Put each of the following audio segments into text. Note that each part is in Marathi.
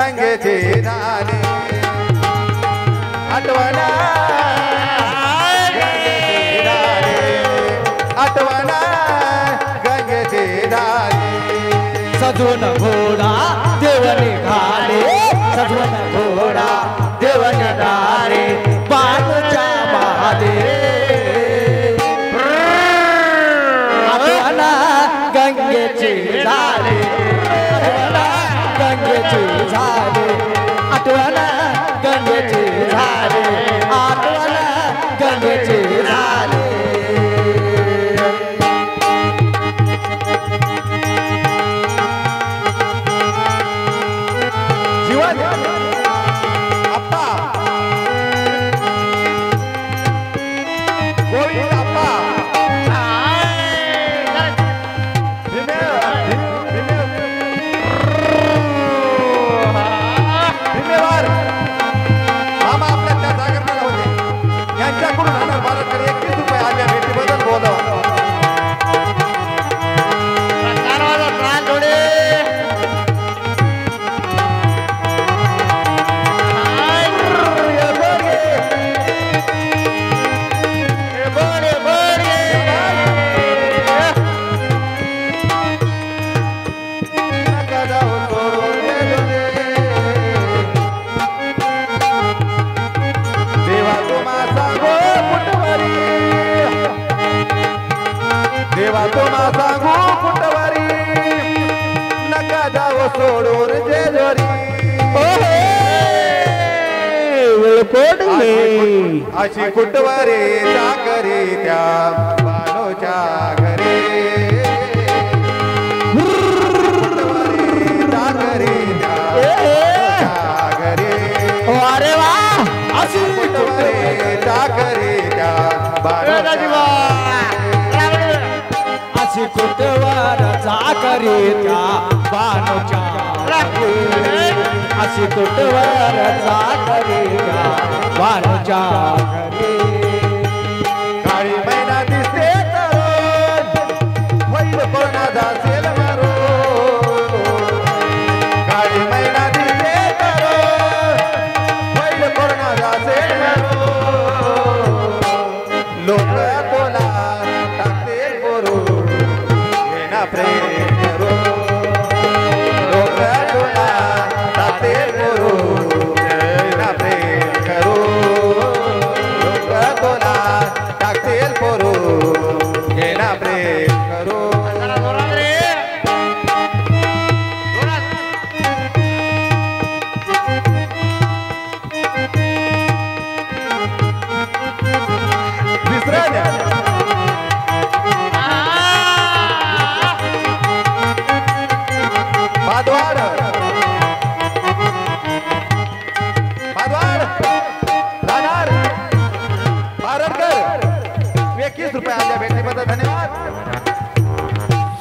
गंगेची झाली आठवण गंगेची झाली आठवण गंगेची झाली सजवून घोडा देव निघाले सजवून घोडा देव निघाले बाणूच्या महादे आठवण गंगेची झाली गंगेची झाली आठवण गंगेची झाली आठवण गंगेची झाली जीवन अप्पा गोविंद अप्पा धन्यवाद मामा आपल्या त्या जागरणाला होते यांच्याकडून हजार भारतकडे 21 रुपये आल्या भेटीबद्दल बोलव देवा तुम्हा सांगू कुटवारी नका जाओ सोडून जेजोरी अशी कुटवारी चाकरी त्या बानोच्या घरी कुटवारी चाकरी त्या घरी अरे वा अशी कुटवारी चाकरी त्या बानोच्या अशी कुटवर चाकरी त्या बाणूच्या अशी कुटवर चाकरी त्या बाणूच्या काळी मैना दिसते तरुण होईल कोणाचा सेल मारो काळी मैना दिसते तरुण होईल कोणाचा सेल मारो लोक तोला टाकते बोरू येणा प्रेम करो लोक तोला टाकते बोरू येणा प्रेम करो लोक तोला टाकते बोरू येणा प्रेम करो विसरण्या माधवाड माधवाड राहणार पारडकर 21 रुपये आल्या भेटीबद्दल धन्यवाद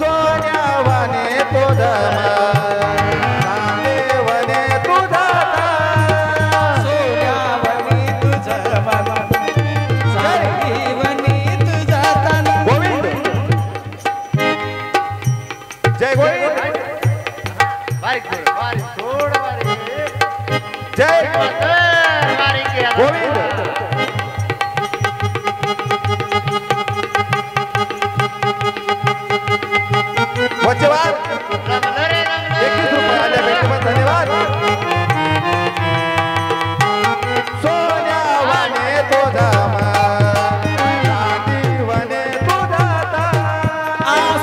सोन्यावाने तो वने तुझा सोन्यावनी तुझं मन चांदीवनी तुझं तन गोविंद जय गोविंद जय गोविंद वचवाद 21 रुपये आल्या भेटीबद्दल धन्यवाद सोन्यावाने तो चांदीवने तुझा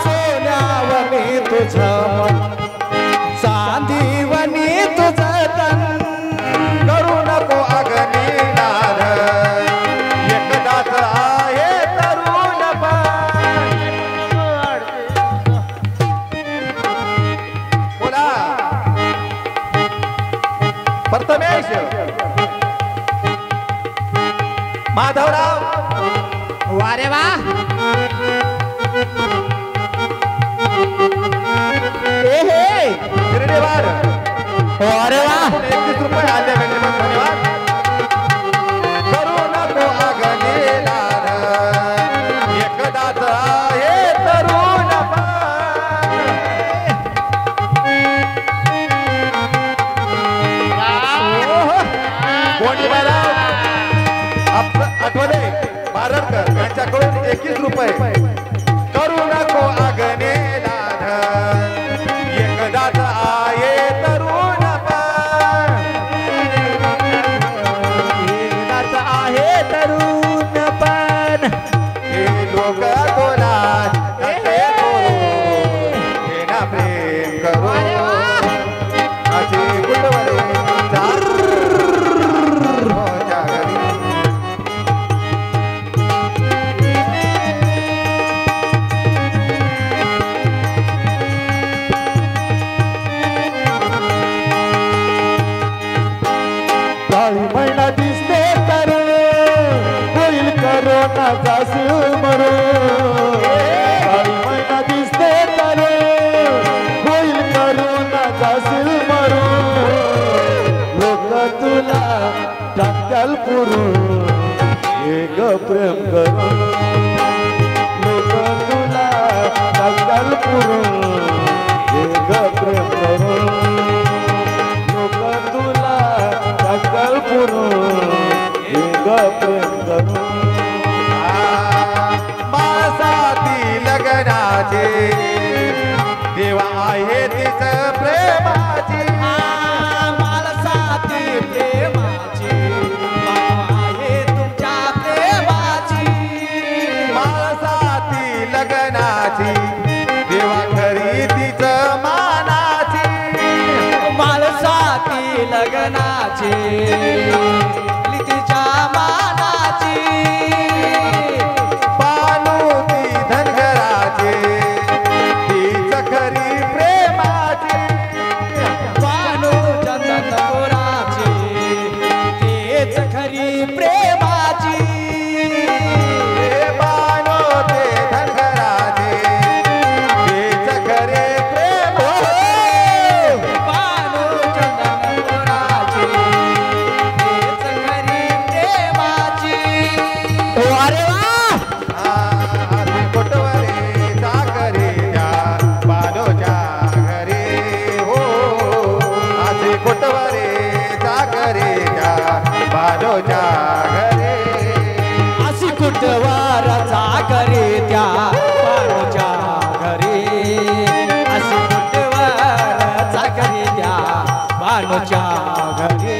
सोन्यावनी तुझं मन चांदीवनी तुझं तन करू नको अग्नी नाद एकदाच आहे तरुण बोला प्रथमेश माधवराव वारे वा गिरडेवाड अरे वा 21 रुपये आल्या भेटीबद्दल धन्यवाद करू नको अग्नी नाद एकदाच आहे तरुण गोंडीबाईराव आठवले बारडकर यांच्याकडून 21 रुपये. करू नको आगनेला धन एकदाच आहे तरुणपण. एकदाच आहे तरुणपण. हे लोक तुला कसे करू हे ना प्रेम करू अशी कुठवरे काळी महिना दिसते तर होईल करोनाचा मरो. काळी महिना दिसते तर होईल करोनाचा मरो. लोक तुला टाकल पुरून एक प्रेम करून. लोक तुला टाकल पुरून एक प्रेम करून. लोक तुला टाकल पुरून एक प्रेम करून. मासाती लग्नाचे देवा आहे तिच प्रेमाची. मालसाती प्रेमाची आहे तुमच्या प्रेमाची. मासाती लग्नाची देवा खरी तिच मानाची. मालसाती लग्नाची तिच्या मानाची. पानुती धनगराची तीच खरी प्रेमाची. पानू चंदनपुराची तेच खरी प्रेमाची. पानो ते धनगराची तीच खरे प्रेमाची. पानू चंदनपुराची तेच खरी प्रेमाची. अरे वा आधी कोटवरे चाकरी द्या बालोच्या घरी हो. आधी कोटवरे चाकरी द्या बालोच्या घरी. अशी कुटवाराचा घरी त्या पारोच्या घरी. अशी कुटवाराचा घरी त्या पारोच्या घरी.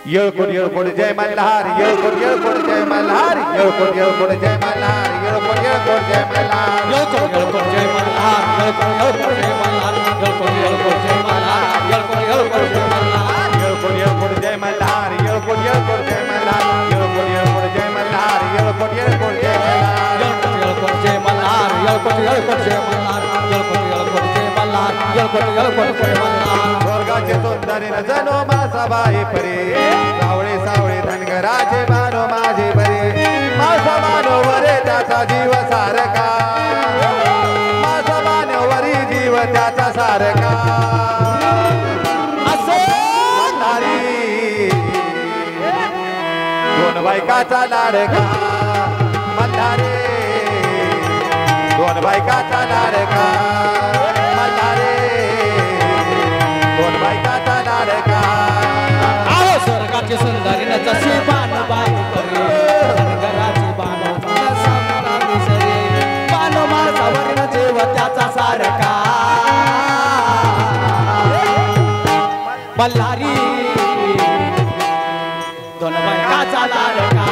येळकोट जय मल्हार येळकोट जय मल्हार येळकोट जय मल्हार येळकोट जय मल्हार येळकोट जय मल्हार येळकोट जय मल्हार येळकोट जय मल्हार येळकोट जय मल्हार येळकोट जय मल्हार येळकोट जय मल्हार येळकोट जय मल्हार येळकोट जय मल्हार येळकोट जय मल्हार येळकोट जय मल्हार येळकोट जय मल्हार येळकोट जय मल्हार स्वर्गाचे सुंदरी न जनो मासाबाई परे सावळे सावळे धनगराचे बानो माझे बरे मासा मानोवरे त्याचा जीव सारका मासा मानोवरी जीव त्याचा सारका मल्हारी दोन बायकाचा लाडका मल्हारी दोन बायकाचा लाडका मल्हारी दोन बायकाचा लाडका आहो स्वर्गाची सुंदरी न जशी बाणबाई परे धनगराची बानो समोरा दिसरे बानो माझावर न जीव त्याचा सारका मल्हारी दोन बायकाचा लाडका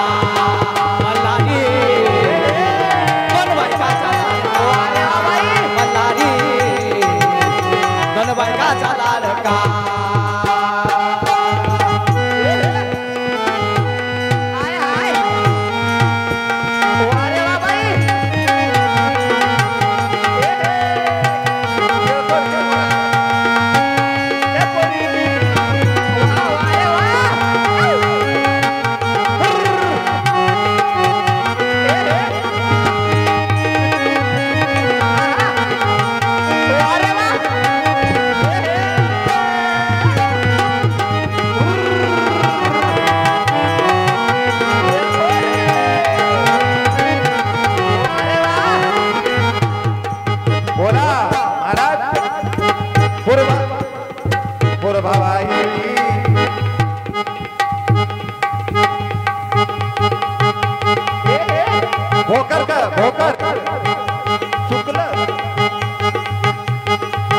मल्हारी दोन बायकाचा लाडका मल्हारी दोन बायकाचा लाडका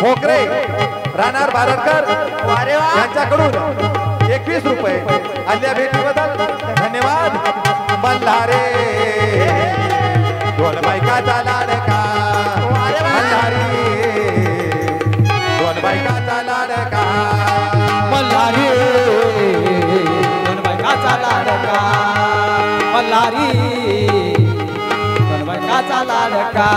भोकरे राहणार बारडकर यांच्याकडून 21 रुपये आल्या भेटीबद्दल धन्यवाद मल्हारे दोन बायकाचा लाडका मल्हारी दोन बायकाचा लाडका मल्हारी दोन बायकाचा लाडका मल्हारी दोन बायकाचा लाडका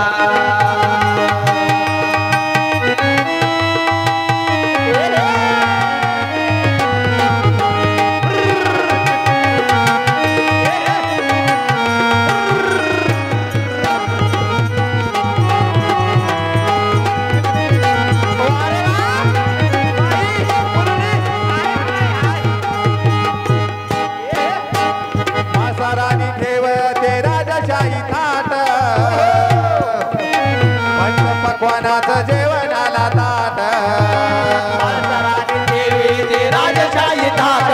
मासारानी ठेवते राजशाही थाट पंच पक्वानाचं जेवणाला ताट देवी राजशाही ताट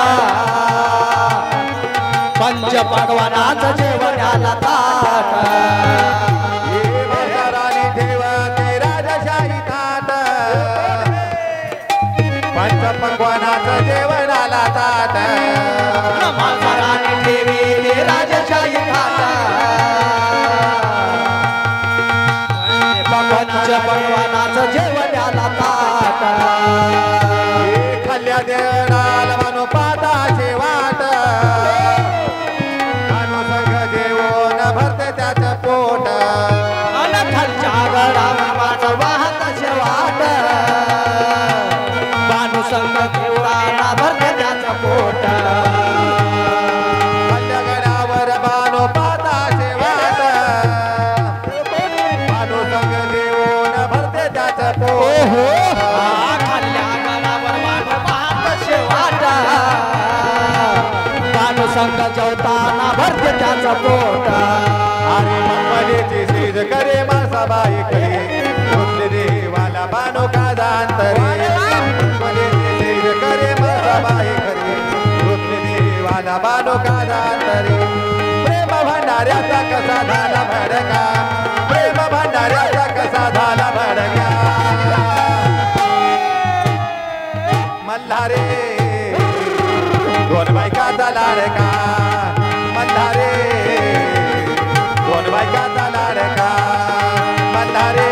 पंच भगवानाचं जेवणाला ताट मासारानी ठेवते राजशाही थाट पंच पक्वानाचं जेवणाला ताट मासाराने देवी राजशाही ताट पंच भगवानाचं जेवणाला ताट खाल्ल्या देणाला म्हणू पाताचे वाट अनुसंग जेवण भरते त्याचं पोट अन खालच्या गडावर माझं वाहत शेवाट भानुसंग केवढा भरते त्याचं पोट खाल्ल्या गडावर बानो पाताचे वाट अनुसंग जेवण भरते त्याचं पोट खाल्ल्या गडावर माझं वाहत शेवाट भानुसंग जेवताना भरते त्याचं पोट अरे मम्मलीची सीज करे मासाबाई करे उठले देवाला बानो कादांतरे मम्मलीची सीज करे मासाबाई करे उठले देवाला बानो कादांतरे प्रेम भंडाऱ्याचा कसा झाला भडका प्रेम भंडाऱ्याचा कसा झाला भडका मल्हारे दोन बायकाचा लाडका मल्हारे दोन बायकाचा लाडका मल्हारे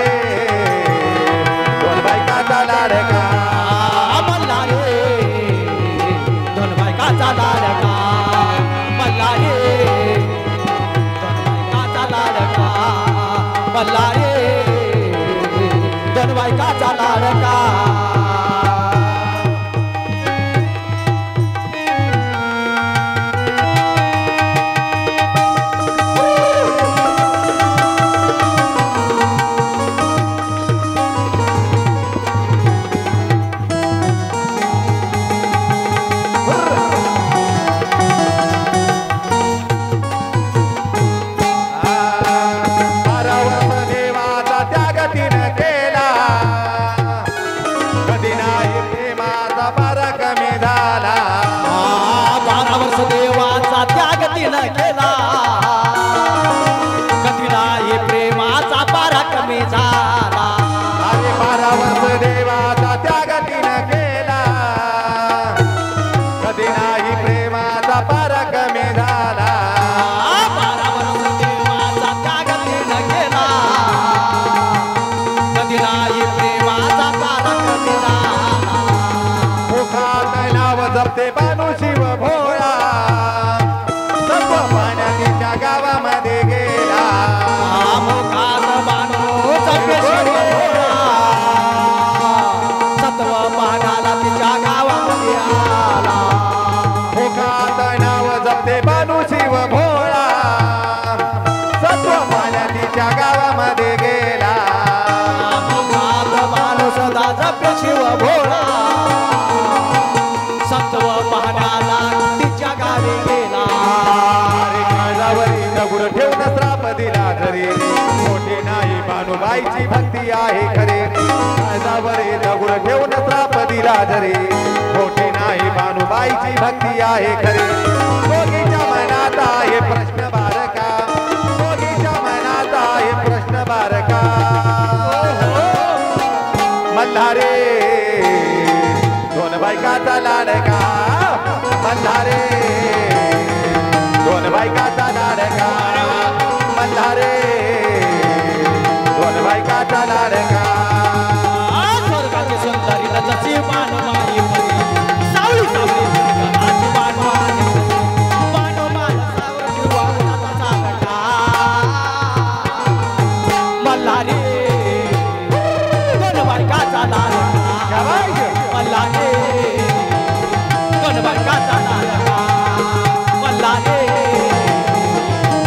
दोन बायकाचा लाडका मल्हारे दोन बायकाचा लाडका मल्हारे दोन बायकाचा लाडका मल्हारे दोन बायकाचा लाडका जपते बानू शिव भोळा सर्व पाण्याच्या गावामध्ये गेला मुखात बानू जपते शिव भोळा सत्व पाण्याला तिच्या गावामध्ये आला मुखात नाव जपते बानू शिव भोळा सर्व पाण्याच्या गावामध्ये गेला मुखात बानू सदा जपते शिव भोळा सत्व पाहण्याला तिच्या गावी गेला अरे काळजावरी दगड ठेवून श्राप दिला घरी मोठी नाही बानूबाईची भक्ती आहे खरे काळजावरी दगड ठेवून श्राप दिला घरी मोठी नाही बानूबाईची भक्ती आहे खरे दोघीच्या मनात आहे प्रश्न बारका दोघीच्या मनात आहे प्रश्न बारका मल्हारे दोन बायकाचा लाडका मल्हारे दोन बायकाचा लाडका मल्हारे दोन बायकाचा लाडका स्वर्गाची सुंदरी लजाची बाणमाई परी सावळी सावळी स्वर्गाची बाणमाई बाणमाई सावळी वाटाचा लटा मल्हारी दोन बायकाचा लाडका मल्हारी दोन बायकाचा लाडका मल्हारी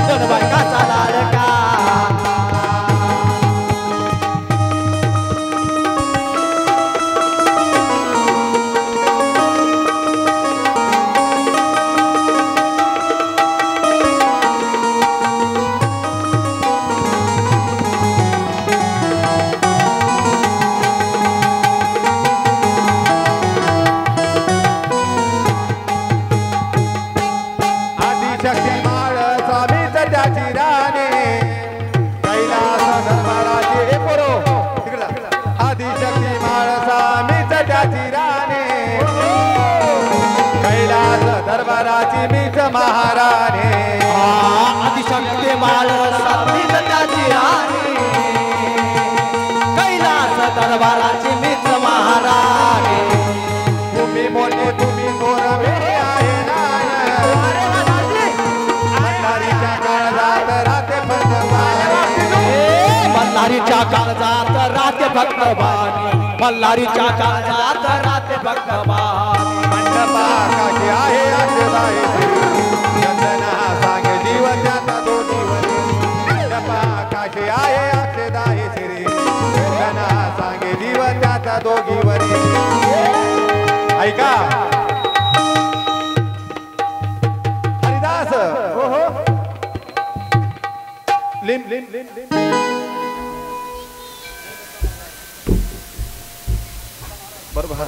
दोन बायकाचा लाडका दरबाराची मीच महाराणी आदिशक्ती माळ साधीच त्याची राणी कैलास दरबाराची मीच महाराणी तुम्ही मोठे तुम्ही गोरवे आहे मल्हारीच्या काळजात राहते मल्हारीच्या काळजात राहते भक्तबानी मल्हारीच्या काळजात राहते भक्तबानी मंडपाकाशी आहे अक्षदाई चंदना सांगे जीव त्याचा दोन्हीवरी मंडपाकाशी आहे अक्षदाई श्री चंदना सांगे जीव त्याचा दोघीवरी ऐका हरिदास हो लिम लिम लिम बरोबर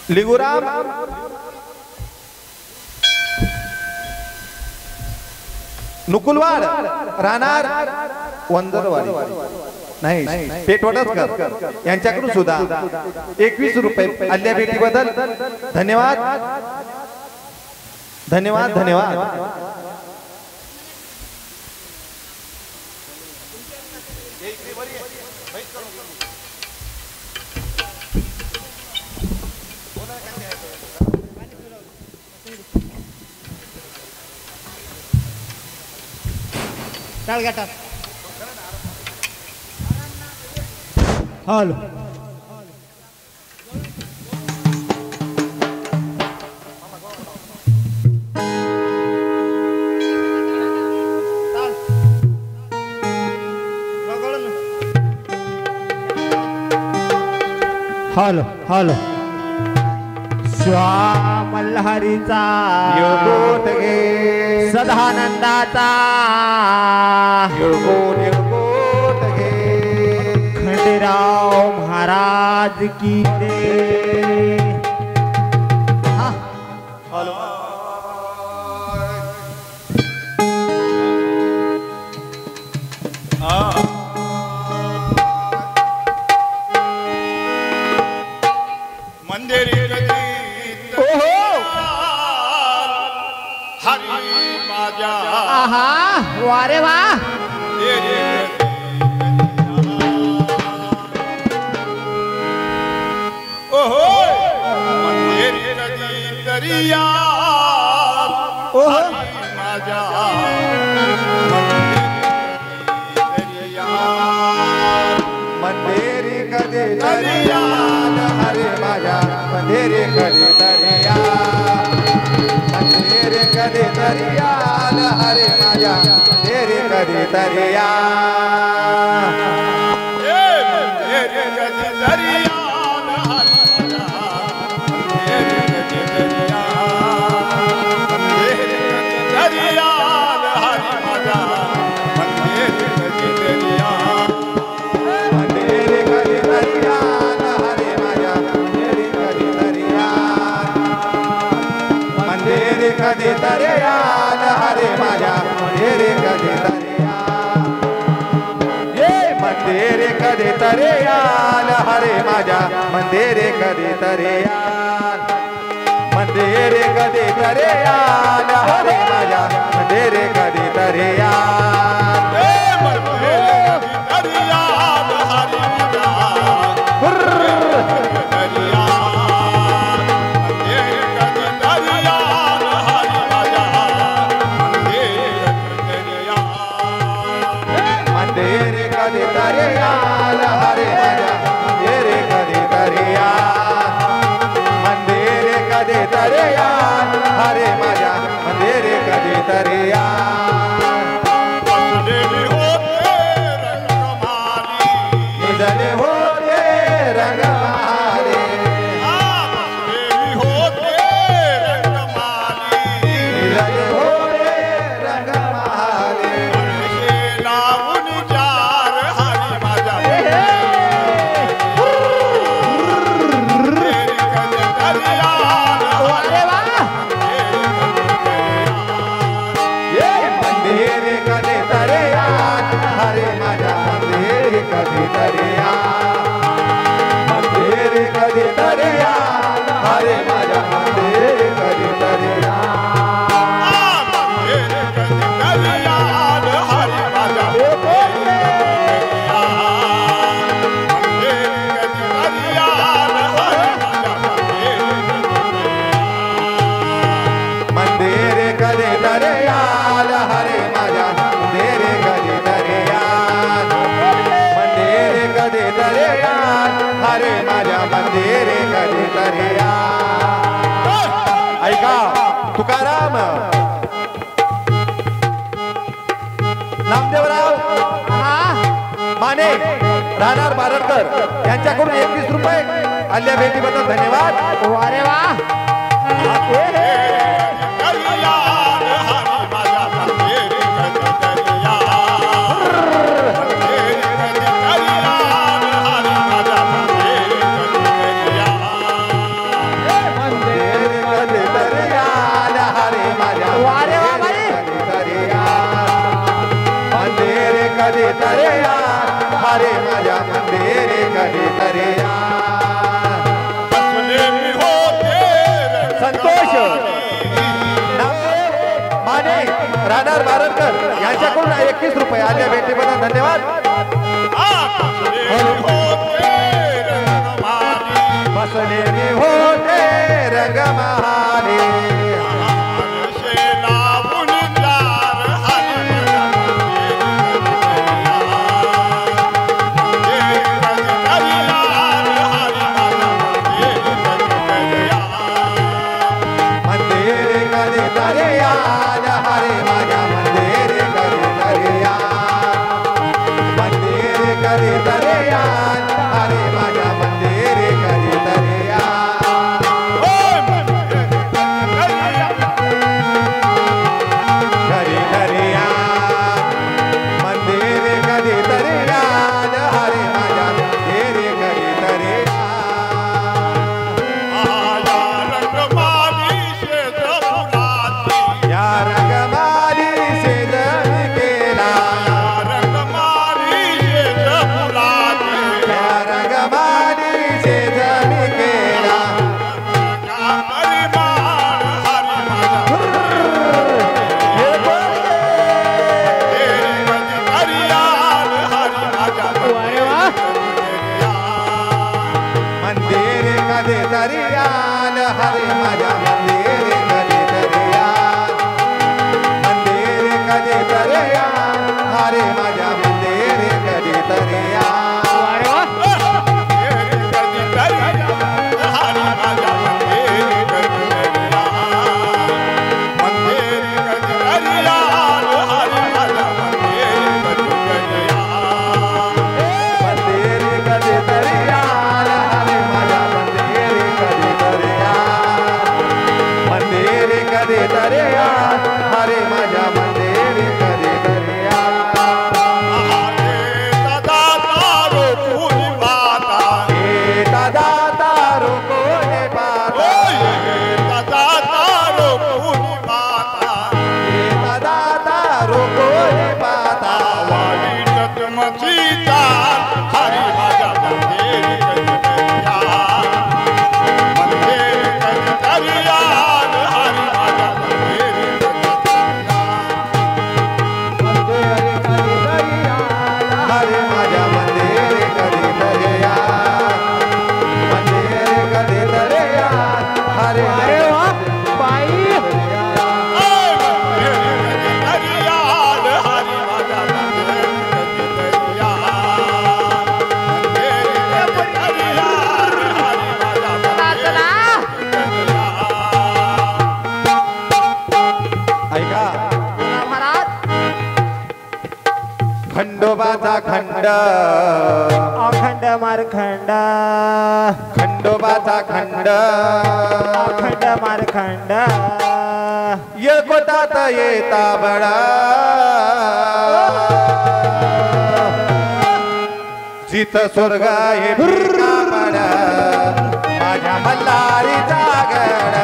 लिंगुराम नुकुलवाड राहणार वंदरवाडी नाही पेटवडकर यांच्याकडून सुद्धा 21 रुपये आल्या भेटी बद्दल धन्यवाद धन्यवाद धन्यवाद. हॅलो हॅलो हॅलो स्वाम मल्हारीचा योगोट घे सदानंदाचा योगोट घे खंडेराव महाराज की जय. मंदिरी हरी माझ्या आहा वारे वा ओहो मंदिरी दरिया ओहो माझ्या मंदिरी कधी दरिया हरे माझ्या मंदिरी कधी दरिया मंदिरी कधी दरिया हरे माझ्या मंदिरी कधी दरिया कधी दरिया हरे माझ्या मंदिरी कधी दरिया ये मंदिरी कधी दरिया हरे माझ्या मंदिरी कधी दरिया मंदिरी कधी दरिया हरे माझ्या मंदिरी कधी दरिया हरे माझ्या मंदिरी कधी दरिया निजले होते रंगमाले निजले होते रंगमाले लावून जार हरी माझ्या मंदिरी कधी दरिया हरे माझ्या मंदिरी कधी दरिया मंदिरी कधी दरिया हरे माझ्या मंदिरी कधी दरिया मंदिरी कधी दरिया हरे माझ्या मंदिरी कधी दरिया मंदिरी कधी दरिया हरे माझ्या मंदिरी कधी दरिया. ऐका तुकाराम नामदेवराव माने राहणार बारडकर यांच्याकडून 21 रुपये आल्या भेटीबद्दल धन्यवाद. वारे वा हरे माझ्या मंदिरी कधीतरी या बसले मी होते संतोष माने राहणार बारडकर यांच्याकडून 21 रुपये आल्या भेटीबद्दल धन्यवाद. बसले मी होते रंगमहाली खंडोबाचा खंड अखंड मारखंड खंडोबाचा खंड अखंड मारखंड येळकोटात येता बडा जिथ स्वर्ग आहे फिका पड माझ्या मल्हारीचा गड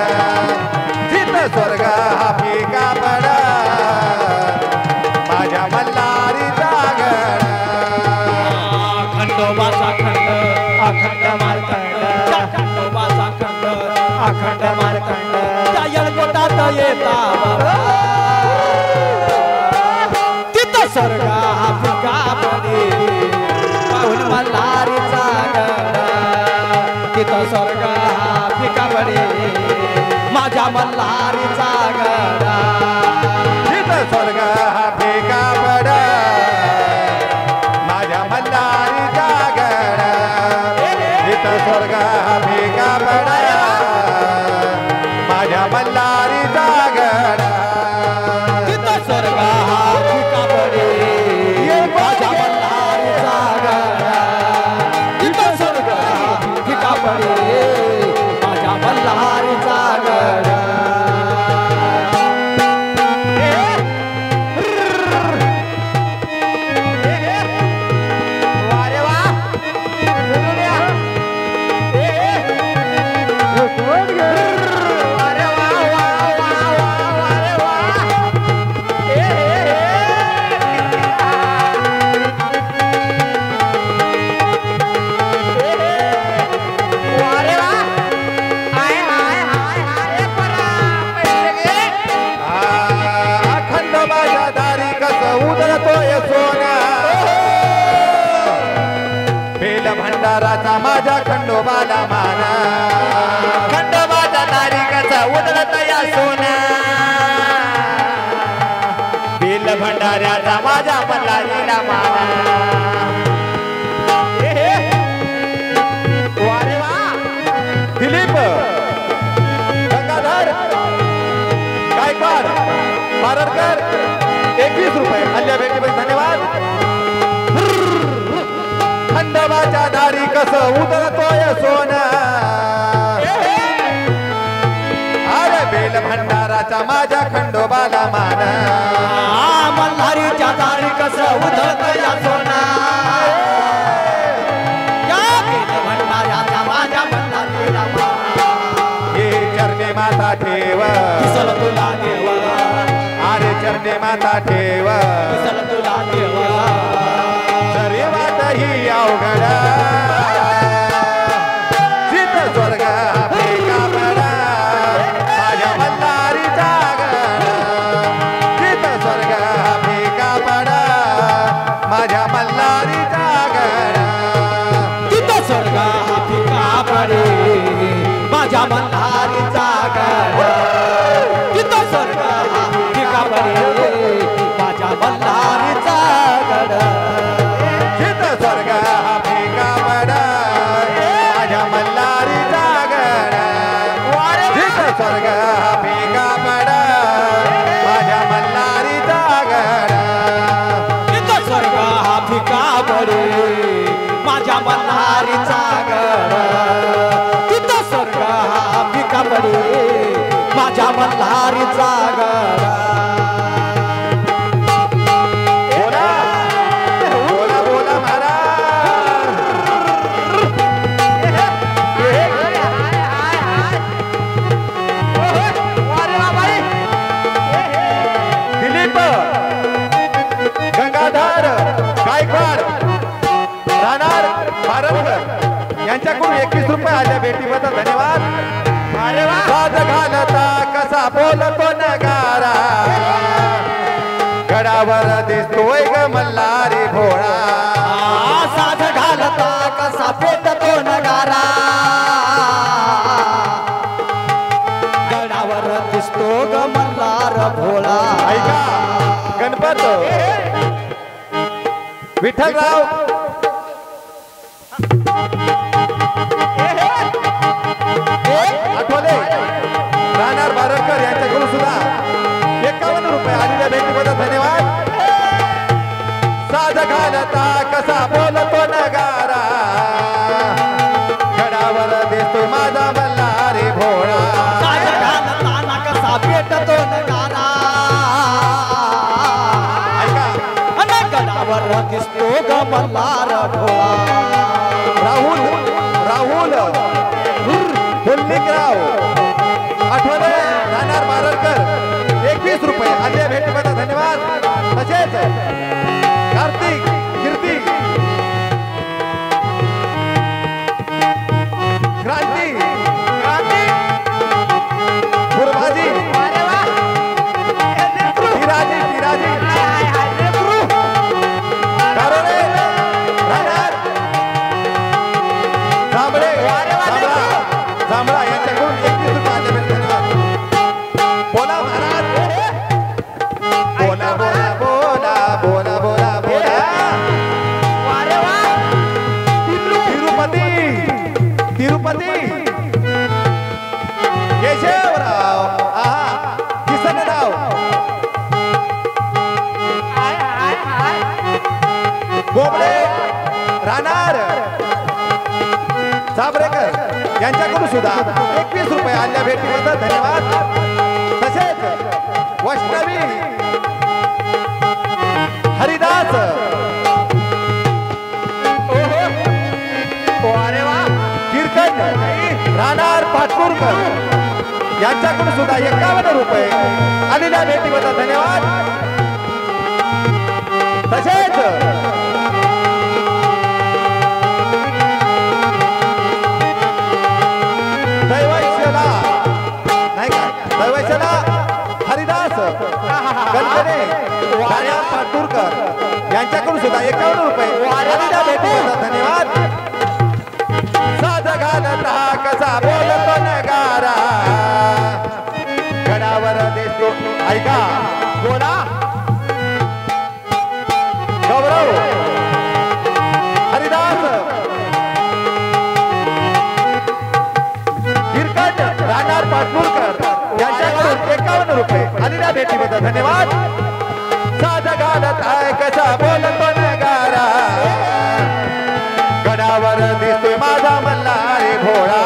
जिथ स्वर्ग हा फिका पड माझ्या मल्हारीचा गड खंडोबाचा खंड अखंड मारखंड खंडोबाचा खंड अखंड मारखंड त्या येळकोटात येता बाबा तिथं स्वर्ग हा फिका पडे पाहून मल्हारीचा गड तिथं स्वर्ग हा फिका पडे माझ्या मल्हारीचा गड जिथ स्वर्ग हा फिका पड माझ्या मल्हारीचा गड जिथ स्वर्ग हा फिका पड माझ्या मल्हारीचा गड तिथं स्वर्ग हा फिका पडे माझ्या मल्हारीचा गड तिथं स्वर्ग हा फिका पडे माझ्या मल्हारीचा गड वारे वा वारे वा भंडाराचा माझ्या खंडोबाला मान खंडोबाच्या तारीखाचा उधळत या सोना बेल भंडाऱ्याचा माझ्या मल्हारीला माना वारे वा दिलीप गंगाधर गायकवाड पारडकर 21 रुपये हल्ल्या भेटीबद्दल धन्यवाद. खंडोबाच्या दारी कसं उतरतोय सोना अरे बेल भंडाराचा माझ्या खंडोबाला मान मल्हारीच्या दारी कसं उधळत या सोना या बेल भंडाऱ्याचा माझ्या मल्हारीला माना हे चरणे माता ठेव किसल तुला देवा अरे चरणे माता ठेव किसल तुला देवा जरी वाट ही अवघड चित स्वर्ग फेका पडा माझ्या मल्हारीचा गड चित स्वर्ग फेका पडा माझ्या मल्हारीचा गड तिथं स्वर्ग हा फिका पडे माझ्या मल्हारीचा गड तिथं स्वर्ग हा फिका पडे माझ्या मल्हारीचा गड चित स्वर्ग फेका पडा माझ्या मल्हारीचा गड चित स्वर्ग फेका पडा माझ्या मल्हारीचा गड तिथं स्वर्ग हा फिका पडे माझ्या मल्हारीचा गड तिथं स्वर्ग हा फिका पडे माझ्या मल्हारीचा गड बोला बोला बोला महाराज दिलीप गंगाधर गायकवाड राहणार पारडकर यांच्याकडून 21 रुपये आल्या भेटीबद्दल धन्यवाद. साज घालता कसा बोलतो नगारा गडावर दिसतोय ग मल्हारी भोळा साध घालता कसा पेटतो नगारा गडावर दिसतो ग मल्हार भोळा ऐका गणपत विठ्ठलराव आठवले राहणार बारडकर यांच्याकडून सुद्धा 51 रुपये आलेल्या भेटीबद्दल धन्यवाद. साज घालता कसा बोलतो नगारा गडावर दिसतो माझा मल्हारी भोळा साध घालताना कसा पेटतो नगारा ऐका अन गडावर दिसतो ग मल्हार भोळा राहुल राहुल हुल्लिकराव आठवले राहणार बारडकर 21 रुपये आल्या भेटीबद्दल धन्यवाद. तसेच कार्तिक कीर्ती क्रांती गुरुभाजी हिराजी हिराजी कारोडे राहणार जांभळे जांभळा यांच्याकडून 21 रुपये आले भेट धन्यवाद. बोला महाराज बोला बोला बोला बोला बोला बोला तिरुपती तिरुपती केशवराव किसनराव बोबडे राहणार साबरेकर यांच्याकडून सुद्धा 21 रुपये आल्या भेटीबद्दल धन्यवाद. तसेच वैष्णवी हरिदास कीर्तन राहणार पाटपूरकर यांच्याकडून सुद्धा 51 रुपये आलेल्या भेटीबद्दल धन्यवाद. तसेच दैवशला नाही का दैवशला हरिदास गणपणे राणा पाटूरकर यांच्याकडून सुद्धा 51 रुपये आलेल्या भेटीबद्दल धन्यवाद. माडगुळकर यांच्याकडून 51 रुपये आलेल्या भेटीबद्दल धन्यवाद. साध घालत आहे कसा बोलतो नगारा, गडावर दिसतोय माझा मल्हारी भोळा.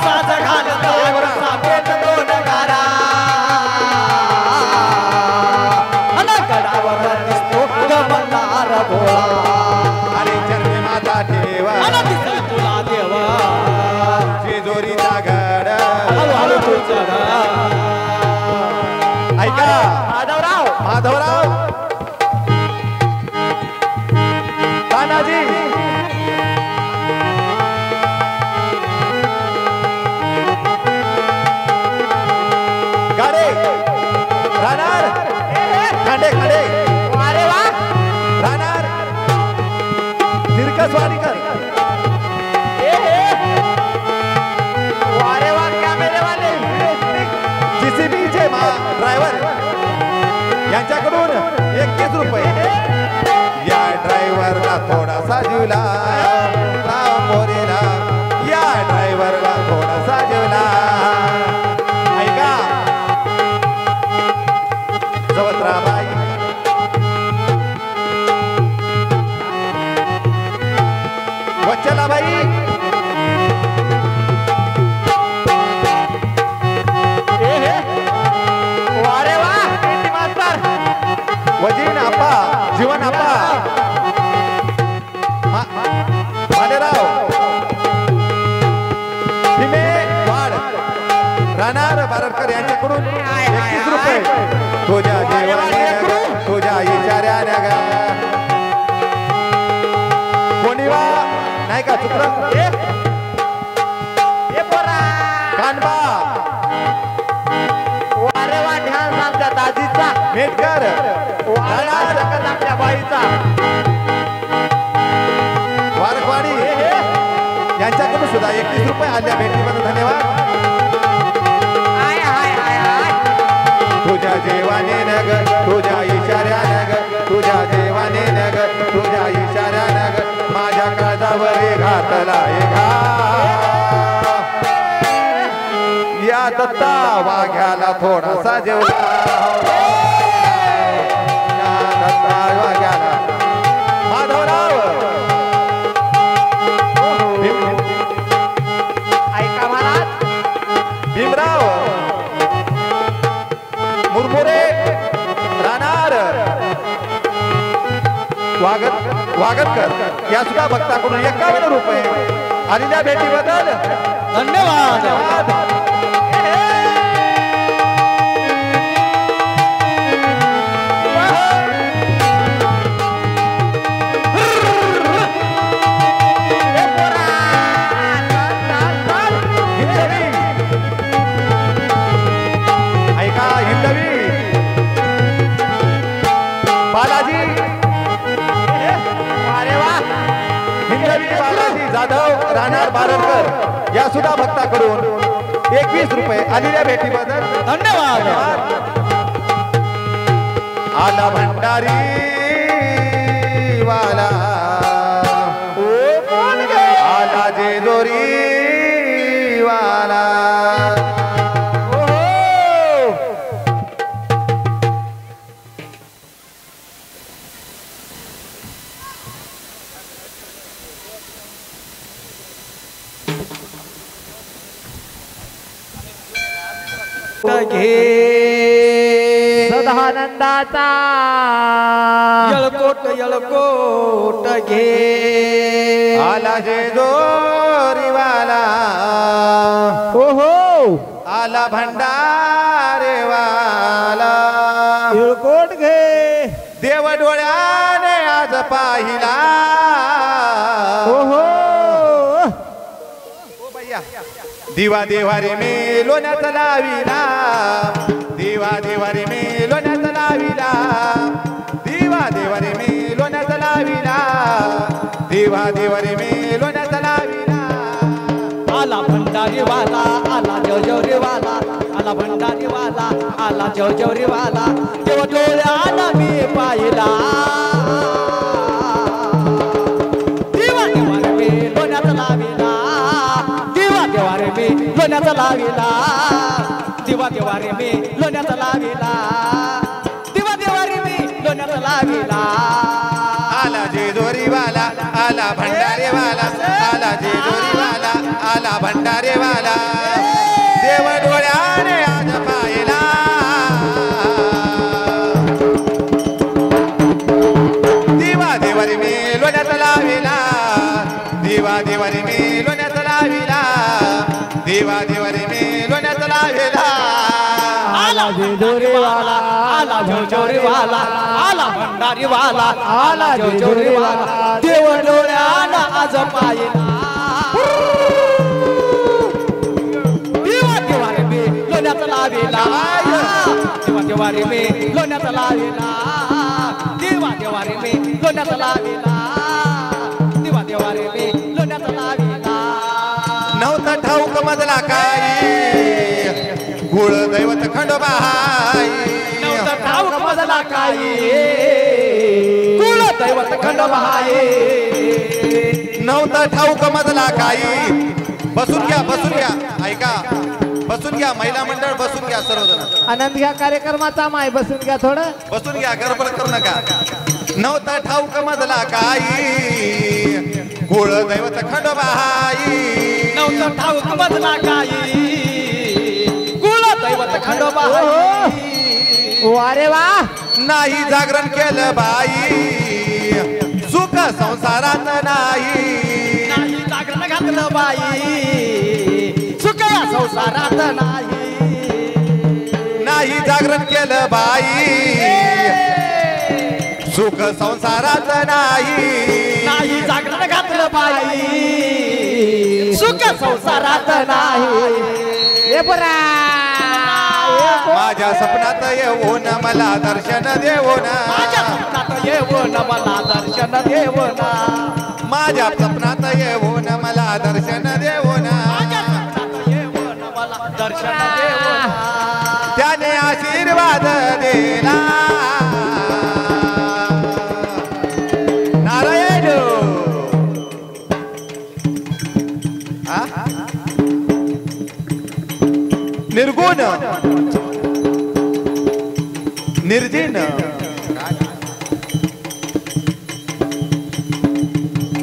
साज घालत तो नगारा, गडावर दिसतो मल्हार भोळा. अरे चरणी माता ठेवा तुला देवा जेजोरीचा गड. हळूहळू तू चढ. ऐका माधवराव तानाजी गाडे राहणार खांडे अरे वा राहणार तिरकसवाडी कर. अरे वा कॅमेरेवाले जीसीबीचे ड्रायव्हर यांच्याकडून 21 रुपये. या ड्रायव्हरला थोडासा जीवला मोरेला, या ड्रायव्हरला थोडासा जीवला. ऐका सवत्राबाई वच्छलाबाई वजीन आपा जीवन आपा मालेराव भीमे वाड राहणार बारडकर यांच्याकडून 21 रुपये. तुझ्या जेवाने तुझ्या इशाऱ्याने ग कोणी वा नाही का चुकलं कानबा दाजीचा मेटकर आपल्या बाईचा वारकवाडी यांच्याकडून सुद्धा 21 रुपये आल्या भेटीबद्दल धन्यवाद. तुझ्या जेवाने नग तुझ्या इशाऱ्याने ग तुझ्या जेवाने नग तुझ्या इशाऱ्याने ग माझ्या काळजावर घातला या दत्ता वाघ्याला थोडासा जेवला. माधवराव ऐका महाराज भीमराव मुरमुरे राहणार वागतकर या सुद्धा भक्ताकडून 51 रुपये आलेल्या भेटीबद्दल धन्यवाद. जाधव राहणार बारडकर या सुद्धा भक्ताकडून 21 रुपये आलेल्या भेटीबद्दल धन्यवाद. आला भंडारी वाला आला जेजोरी वाला. घे सदानंदाचा यळकोट घे आला जेजोरीवाला ओहो आला भंडारेवाला यळकोट घे देव डोळ्याने आज पाहिला ओहो दिवा देवारे मी लोण्यात लाविला दिवा देवारे मी लोण्यात लाविला दिवा देवारे मी लोण्यात लाविला दिवा देवारे मी लोण्यात लाविला. आला भंडारीवाला आला जेवजेवरीवाला आला भंडारीवाला आला जेवजेवरीवाला देव डोळ्याला मी पाहिला दिवा देवारे मी लोण्यात लाविला दिवा देवारे मी लोण्यात लाविला. देवा देवा रे मी लोण्यात लाविला देवा देवा रे मी लोण्यात लाविला आला जेजोरीवाला आला भंडारेवाला आला जेजोरीवाला आला भंडारेवाला देव डोळ्याने आज पाहिला दिवा देवारी मी लोण्यात लाविला दिवा देवारी मी लोण्यात लाविला दिवा देवारी मी लोण्यात लाविला आला जेजोरीवाला आला जेजोरीवाला आला भंडारीवाला आला जेजोरीवाला देव डोळ्यानं आज पाहिला देवा देवा रे मी लोण्यात लाविला देवा देवा रे मी लोण्यात लाविला देवा देवा रे मी लोण्यात लाविला देवा देवा रे मी लोण्यात लाविला नव्हता ठाऊक मजला काही कुळ दैवत खंडोबाई नव्हता ठाऊक मजला काही कुळ दैवत खंडोबाई नव्हता ठाऊक मजला काही बसून घ्या ऐका बसून घ्या महिला मंडळ बसून घ्या सर्वजण आनंद घ्या कार्यक्रमाचा माय बसून घ्या थोडं बसून घ्या गडबड करू नका नव्हता ठाऊक मजला काही कुळ दैवत खंडोबाई नव्हता ठाऊक मजला काही कुळ दैवत खंडोबाई वारे वा नाही जागरण केलं बाई सुख संसारात नाही नाही जागरण घातलं बाई सुख या संसारात नाही नाही जागरण केलं बाई सुख संसारात नाही नाही जागरण घातलं बाई सुख संसारात नाही हे बरा माझ्या सपनात येऊन मला दर्शन देऊन माझ्या स्वप्नात येऊन मला दर्शन देऊन माझ्या सपनात येऊन मला दर्शन देऊन माझ्या स्वप्नात येऊन मला दर्शन देऊन त्याने आशीर्वाद दिला नारायण निर्गुण निर्जीन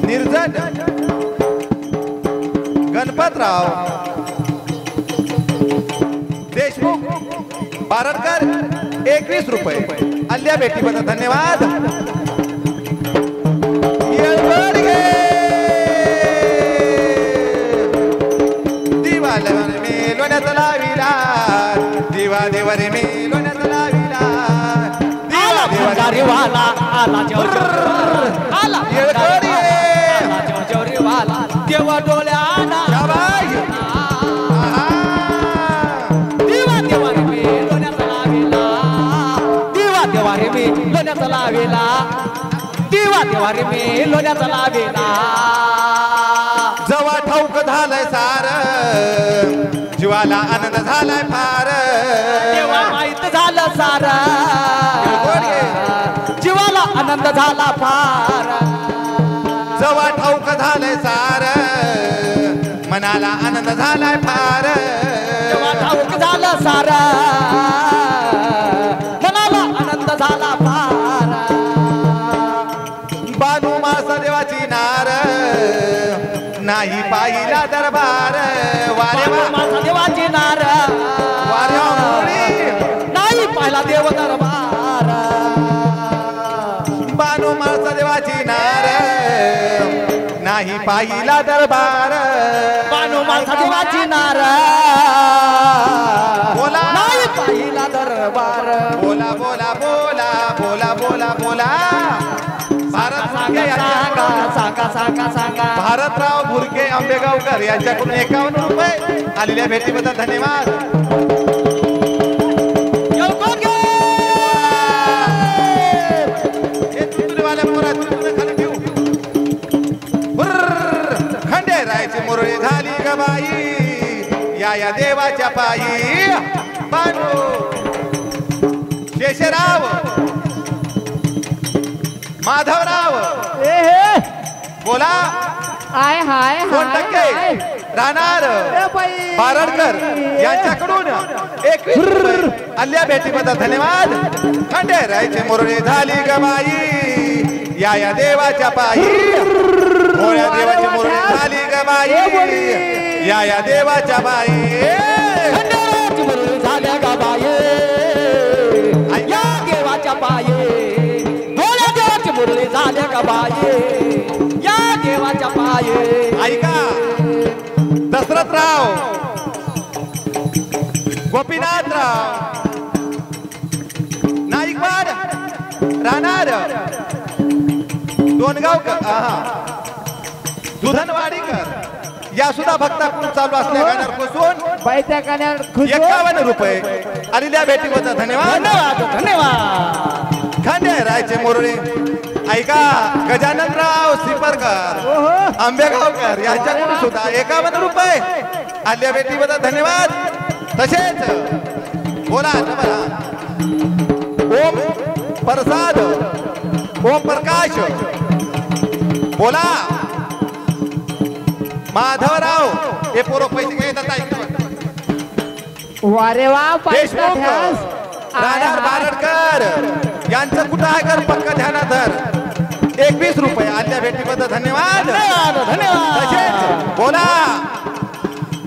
निर्जन गणपतराव देशमुख बारडकर 21 रुपये अल्ल्या भेटीबद्दल धन्यवाद येळवडगे दिवा मी लोण्यात लाविला दिवा देवारे मी लोण्यात लाविला दिवा देवारे वाला आला आला वाला देवा डोळ्याना दिवा देवा रे मी लोण्यात लाविला दिवा देवा रे मी लोण्यात लाविला दिवा देवा रे मी लोण्यात लाविला जवा ठाऊक झालंय सार जीवाला आनंद झालाय फार देवा माहित झालं सारा जीवाला आनंद झाला फार जवा ठाऊक झालंय सार मनाला आनंद झालाय फार देवा ठाऊक झालं सारा मनाला आनंद झाला फार बानू मास देवाची नार नाही पाहिला दरबार वारे वा माझा देवाची नार वारे मुळी नाही पाहिला देव दरबार बानू मास देवाची नार नाही पाहिला दरबार बानू माझा देवाची नार बोला नाही पाहिला दरबार बोला बोला बोला बोला बोला बोला भारत सांगा सांगा सांगा सांगा सांगा भारतराव भुरके आंबेगावकर यांच्याकडून 51 रुपये आलेल्या भेटीबद्दल धन्यवाद खंडेरायची मुरळी झाली ग बाई या देवाच्या पायी बानू शेषराव माधवराव ए हे बोला हाय हाय 2% राहणार ए बाई बारडकर यांच्याकडून 21 रुपये आल्या भेटीबद्दल धन्यवाद. खंडेरायचे मुरळी झाली गबाई या देवाच्या पायी. भोळ्या देवाची मुरळी झाली गबाई या देवाच्या बाई. खंडेरायाची मुरळी झाल्या गबाई या देवाच्या पायी. भोळ्या देवाची मुरळी झाल्या गबाई या देवाच्या पायी. ऐका दशरथराव गोपीनाथराव नाईकवाड राहणार दोनगावकर दुधनवाडीकर या सुद्धा भक्ताकडून चालू असल्या गाण्यावर बसून बाई त्या गाण्यावर खुश हो. 51 रुपये आलेल्या भेटीबद्दल धन्यवाद. धन्यवाद धन्यवाद. खंडेरायचे मुरळी ऐका गजाननराव सिपरकर ओहो आंबेगावकर यांच्याकडून सुद्धा 51 रुपये आल्या भेटीबद्दल धन्यवाद. तसेच बोला ओम प्रसाद ओम प्रकाश बोला माधवराव हे पोरं पैसे घेतात वारे वा पैसा देशमुख ध्यास राहणार बारडकर यांचं कुठं आहे कर पक्का ध्यानात धर 21 रुपये आल्या भेटीबद्दल धन्यवाद. धन्यवाद धन्यवाद. तसेच बोला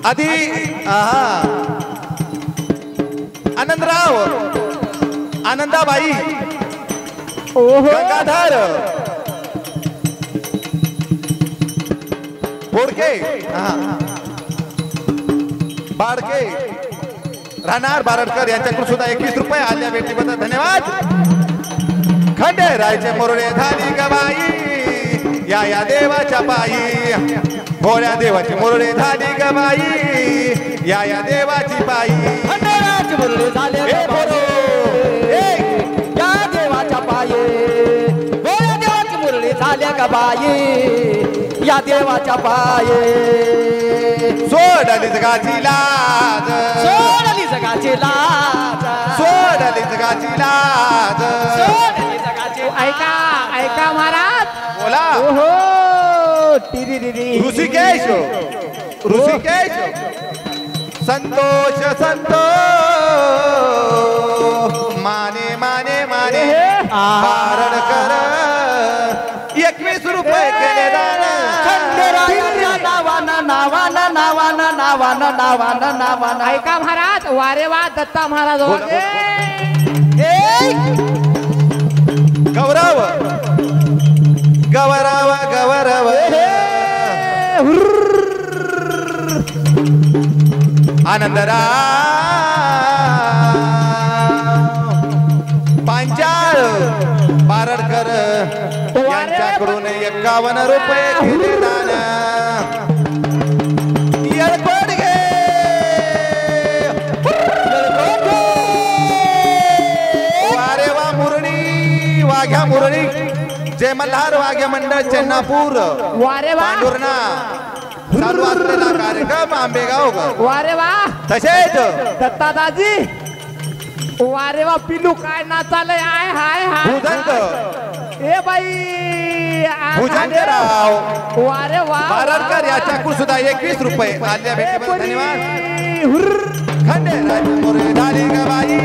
आधी आनंदराव आनंदाबाई ओहो गंगाधर बोडके बाडके राहणार बारडकर यांच्याकडून सुद्धा 21 रुपये आल्या भेटीबद्दल धन्यवाद. खंडेरायचे मुरळे झाली गबाई या देवाच्या पायी. भोळ्या देवाची मुरळे झाली गबाई या देवाची पायी. खंडेरायाची मुरळी झाल्या हे गबाई या देवाच्या पायी. भोळ्या देवाची मुरळी झाल्या गबाई या देवाच्या पायी. सोडली जगाची लाज सोडली जगाची लाज. सोडली जगाची लाज. सोडली जगाची ऐका ऐका महाराज बोला ओहो टिरिरिरी ऋषिकेश ऋषिकेश संतोष संतोष माने माने माने बारडकर 21 रुपये केले दान. खंडेरायाच्या नावानं नावानं नावानं नावानं नावानं नावानं. ऐका महाराज वारे वा दत्ता महाराज होते. गौरव गौरव गौरव आनंदराव पांचाळ बारडकर यांच्याकडून 51 रुपये केले दान. येळकोटगे वारे वा मुरळी वाघ्या मुरळी जय मल्हार वाघ्या मंडळ चेन्नापूर वारे वा पांडुरणा चालू असलेला कार्यक्रम आंबेगाव वारे वा तसेच दत्ता दाजी वारे वा पिलू काय नाचालय आय हाय हाय भुजंग ए बाई भुजंगराव वारे वा बारडकर याच्याकडून सुद्धा 21 रुपये आल्या भेटीबद्दल धन्यवाद. खंडेराज मोरे झाली गबाई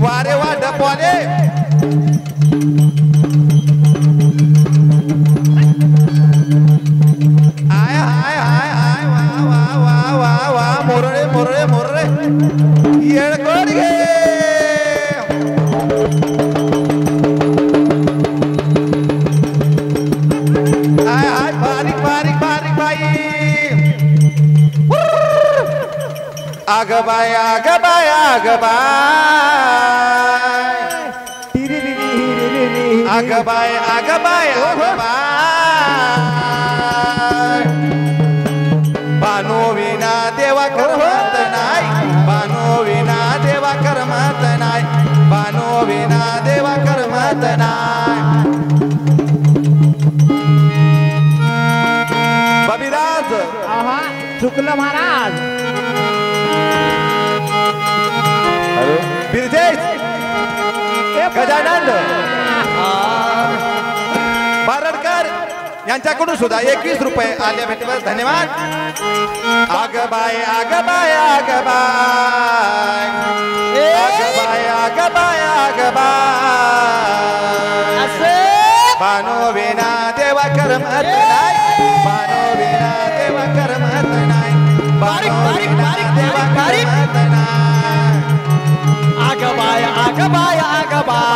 वारे वा डपवाले आय हाय हाय हाय वा वा वा वा वा मोरळे मोरळे मोरळे येळकोट घे. आय हाय बारीक बारीक बारीक बाई आग बाय आग बाय आग बाय आग बाय आग बाय आग बाय बानो विना देवा करमत नाही. बानो विना देवा करमत नाही. बानो विना देवा करमत नाही. बबिराज आहा चुकलं महाराज. बिरजेश गजानन बारडकर यांच्याकडून सुद्धा 21 रुपये आले भेटीवर धन्यवाद. आग बाय आग बाय आग बाय आग बाय आग बाय आग बाय बानो विना देवा करमत नाही बानो विना देवा करमत नाही बानो विना देवा करमत नाही. आग बाय आग बाय आग बाय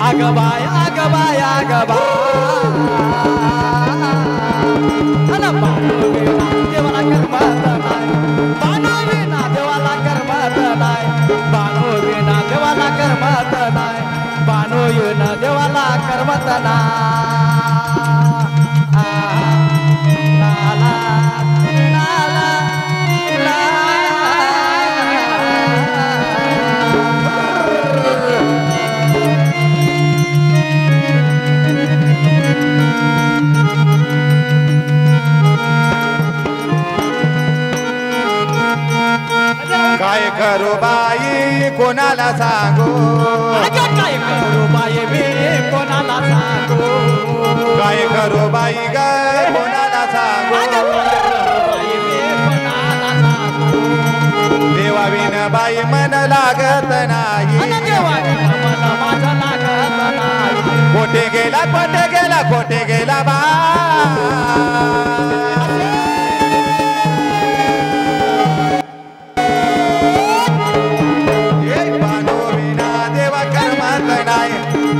आग बाय आग बाय आग बाय अला बानो विना देवाला करमत नाही बानो विना देवाला करमत नाही बानो विना देवाला करमत नाही बानो विना देवाला करमत काय करू बाई कोणाला सांगू काय करू बाई मी कोणाला सांगू काय करू बाई ग कोणाला सांगू देवा विन बाई मन लागत नाही कोठे गेला कोठे गेला कोठे गेला बा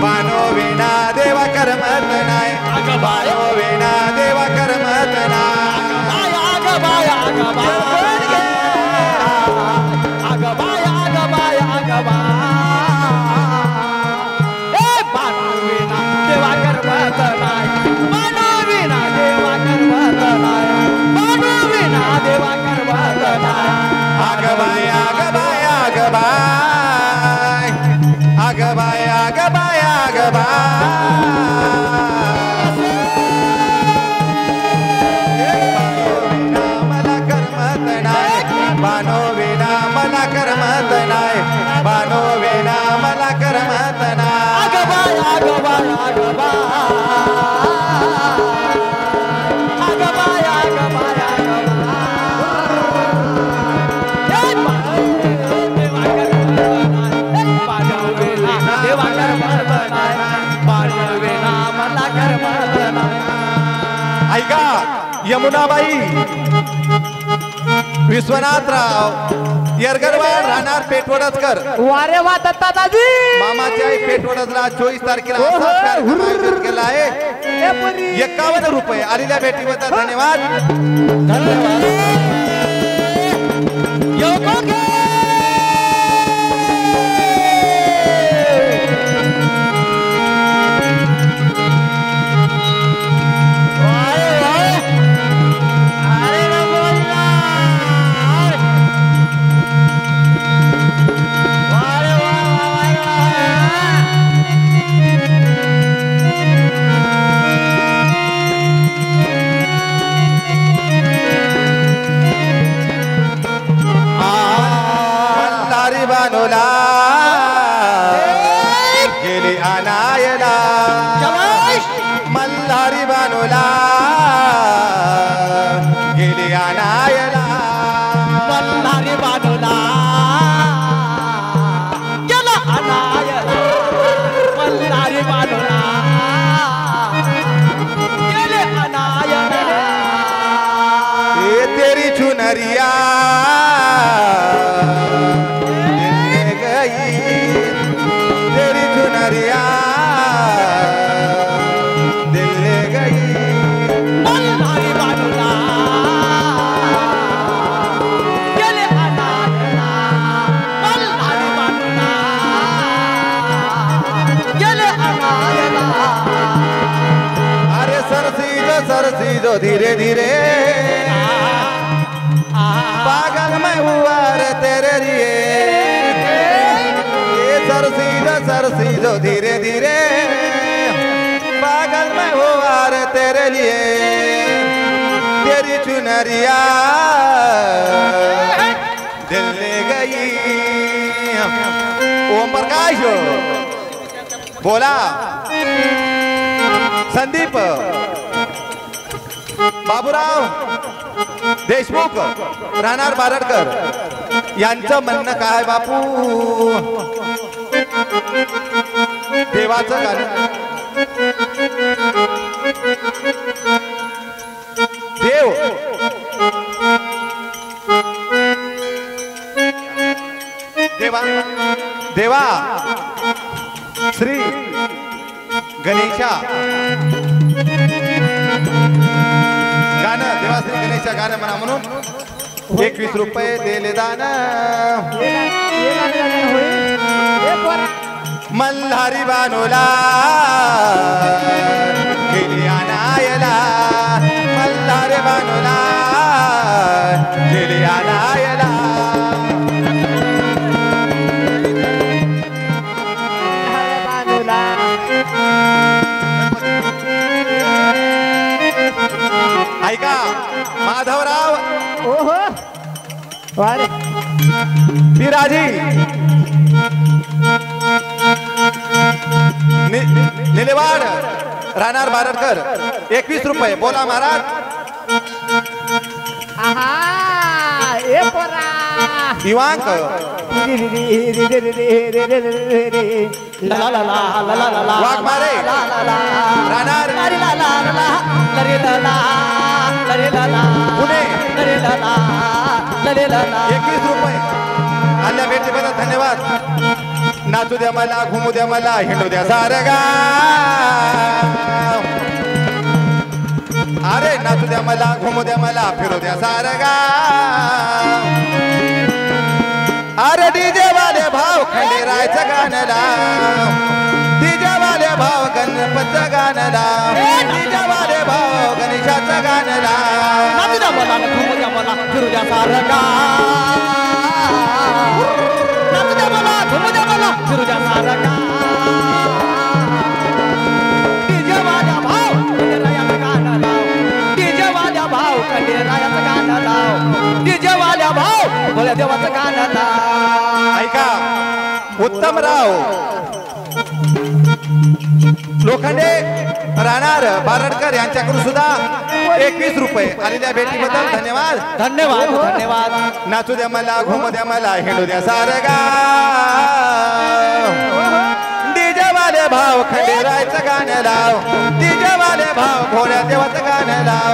बानो विना देवा करमत नाही बानो विना देवा करमत नाही. आग बाय आग बाय आग बाय आग बाय आग बाय ए बानो विना देवा करमत नाही बानो विना देवा करमत नाही बानो विना देवा करमत नाही. आग बाय आग बाय आग बाय आग बाय आग बाय आग बानो विना मला करमत नाही बानो विना मला करमत नाही. आग बाय आग बाय आग बाय आग बाय आग बाय आग ऐका यमुनाबाई विश्वनाथराव येरगरवाड राहणार पेटवडजकर वारे वा दत्ता दाजी मामाची आई पेटवडजला 24 तारखेला असाच कार्यक्रम आयोजित केला आहे. 51 रुपये आलेल्या भेटीबद्दल धन्यवाद. बानोला गेली आनायला मल्हारी बानोला गेली आनायला मल्हारी बानोला गेला आनायला मल्हारी बानोला गेले आनायला. ये तेरी चुनरिया तेरी चुनरिया दिल ले गई मल्हारी बानोला गेले आनायला मल्हारी बानोला गेले आनायला. अरे सरसी जो धीरे धीरे पागल मैं हुआ रे तेरे लिए सरसी जो धीरे धीरे पागल मैं हुआ रे तेरे लिए तेरी चुनरिया दिल ले गई. ओम प्रकाश बोला संदीप बाबूराव देशमुख राहणार बारडकर यांचं म्हणणं काय बापू देवाचं गाणं देव देवा देवा श्री गणेशा गाणं देवा श्री गणेशा गाणं म्हणा म्हणून 21 रुपये दिले दान मल्हारी बानोला गेली आनायला मल्हारी बानोला गेली आनायला ऐका माधवराव ओहो वारे बिराजी निलेवाड राहणार बारडकर 21 रुपये बोला महाराज आहा ए पोरा दिवांक वाघमारे राहणार पुणे 21 रुपये आल्या भेटीबद्दल धन्यवाद नाचू द्या मला घुमू द्या मला हिंडू द्या सारगा अरे नाचू द्या मला घुमू द्या मला फिरू द्या सारगा अरे डीजे वाले भाव खंडेरायचं गाणं लाव डीजे वाले भाव गणपतचं गाणं लाव डीजे वाले भाव गणेशाचं गाणं लाव नाचू द्या मला घुमू द्या मला फिरू द्या सारगा नाचू द्या मला घुमू द्या मला फिरू द्या सारगा डीजे वाल्या भाव खंडेरायाचं गाणं लाव डीजे वाल्या भाव खंडेरायाचं गाणं लाव डीजे वाल्या भाव भोल्या देवाचं गाणं लाव ऐका उत्तमराव लोखंडे राहणार बारडकर यांच्याकडून सुद्धा 21 रुपये आलेल्या भेटीबद्दल धन्यवाद धन्यवाद धन्यवाद नाचू द्या मला घुमू द्या मला हिंडू द्या सारगा डीजे वाले भाव खंडेरायचं गाणं लाव डीजे वाले भाव भोळ्या देवाचं गाणं लाव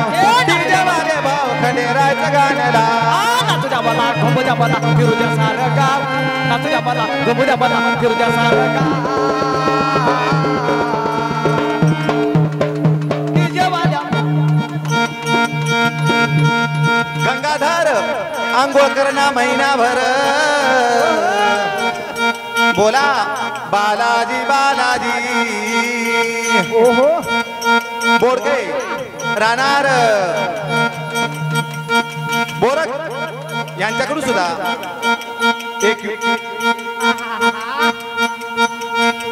डीजे वाले भाव खंडेरायचं गाणं लाव नाचू द्या मला घुमू द्या मला फिरू द्या सारगा नाचू द्या मला घुमू द्या मला फिरू द्या सारगा गंगाधर आंघोळ करणा महिनाभर बोला बालाजी बालाजी ओहो बोरके राहणार बोरक यांच्याकडून सुद्धा एक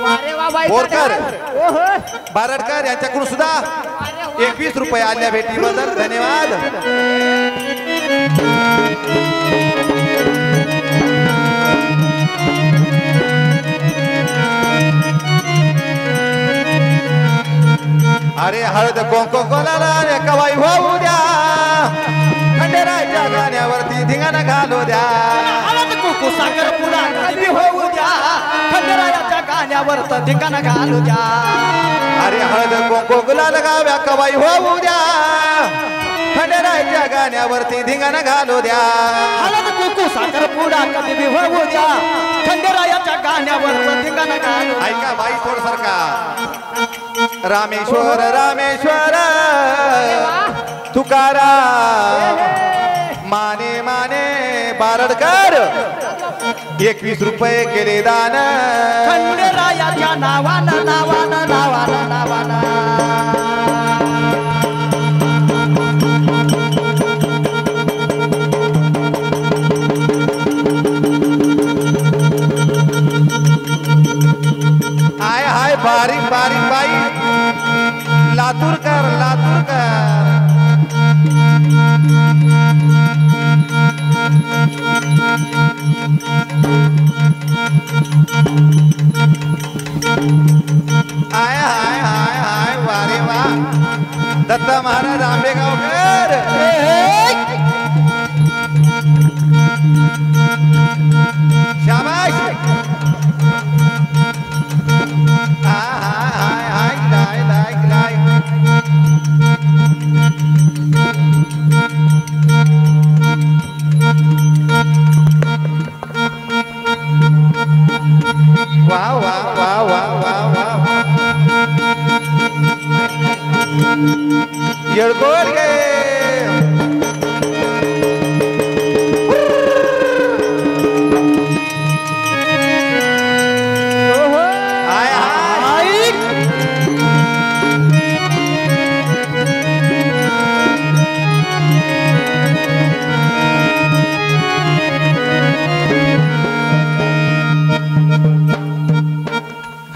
वारे वा बाई बोरकर ओहो बारडकर यांच्याकडून सुद्धा 21 रुपये आल्या भेटीबद्दल धन्यवाद अरे हळद कोको कोलाला रे कवाई होऊ द्या खंडेरायच्या गाण्यावरती धिंगाणा घालू द्या हळद कुकू साखर पुडा कधी होऊ द्या खंडेरायाच्या गाण्यावर तर ठिकाण घालू द्या अरे हळद कोको गुलाल गाव्या कवाई होऊ द्या खंडेरायच्या गाण्यावरती धिंगाणा घालू द्या हळद कुकू साखर पुडा कधी बी होऊ द्या खंडेरायाच्या गाण्यावर तर ठिकाण घालू द्या. ऐका बाई थोड सरका रामेश्वर रामेश्वर तुकाराम माने माने बारडकर 21 रुपये केले दान खंडेरायाच्या नावानं नावानं नावानं नावानं आय हाय बारीक बारीक बाई लातूरकर लातूरकर दत्त महाराज आंबेगावकर शाबाश हाय हाय हाय लाय लाय वाह वाह वाह वाह वाह वाह येळकोट गए हाय हाय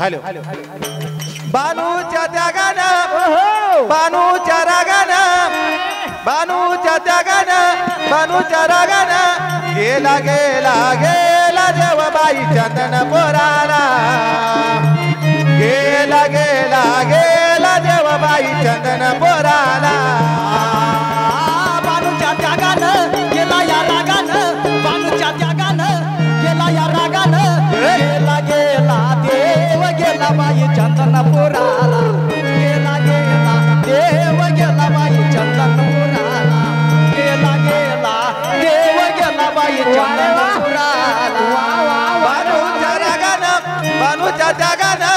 हॅलो बानूच्या त्यागानं बानूच्या रागानं बानूच्या त्यागानं बानूच्या रागानं गेला गेला गेला देवबाई चंदन पोराला गेला गेला गेला देवबाई चंदन पोराला बानूच्या त्यागानं गेला या रागानं बानूच्या त्यागानं गेला या रागानं गेला गेला देव गेला बाई चंदनपुराला गेला गेला देव गेला बाई चंदनपुराला गेला गेला देव गेला बाई चंदनपुराला बानूच्या रागानं बानूच्या त्यागानं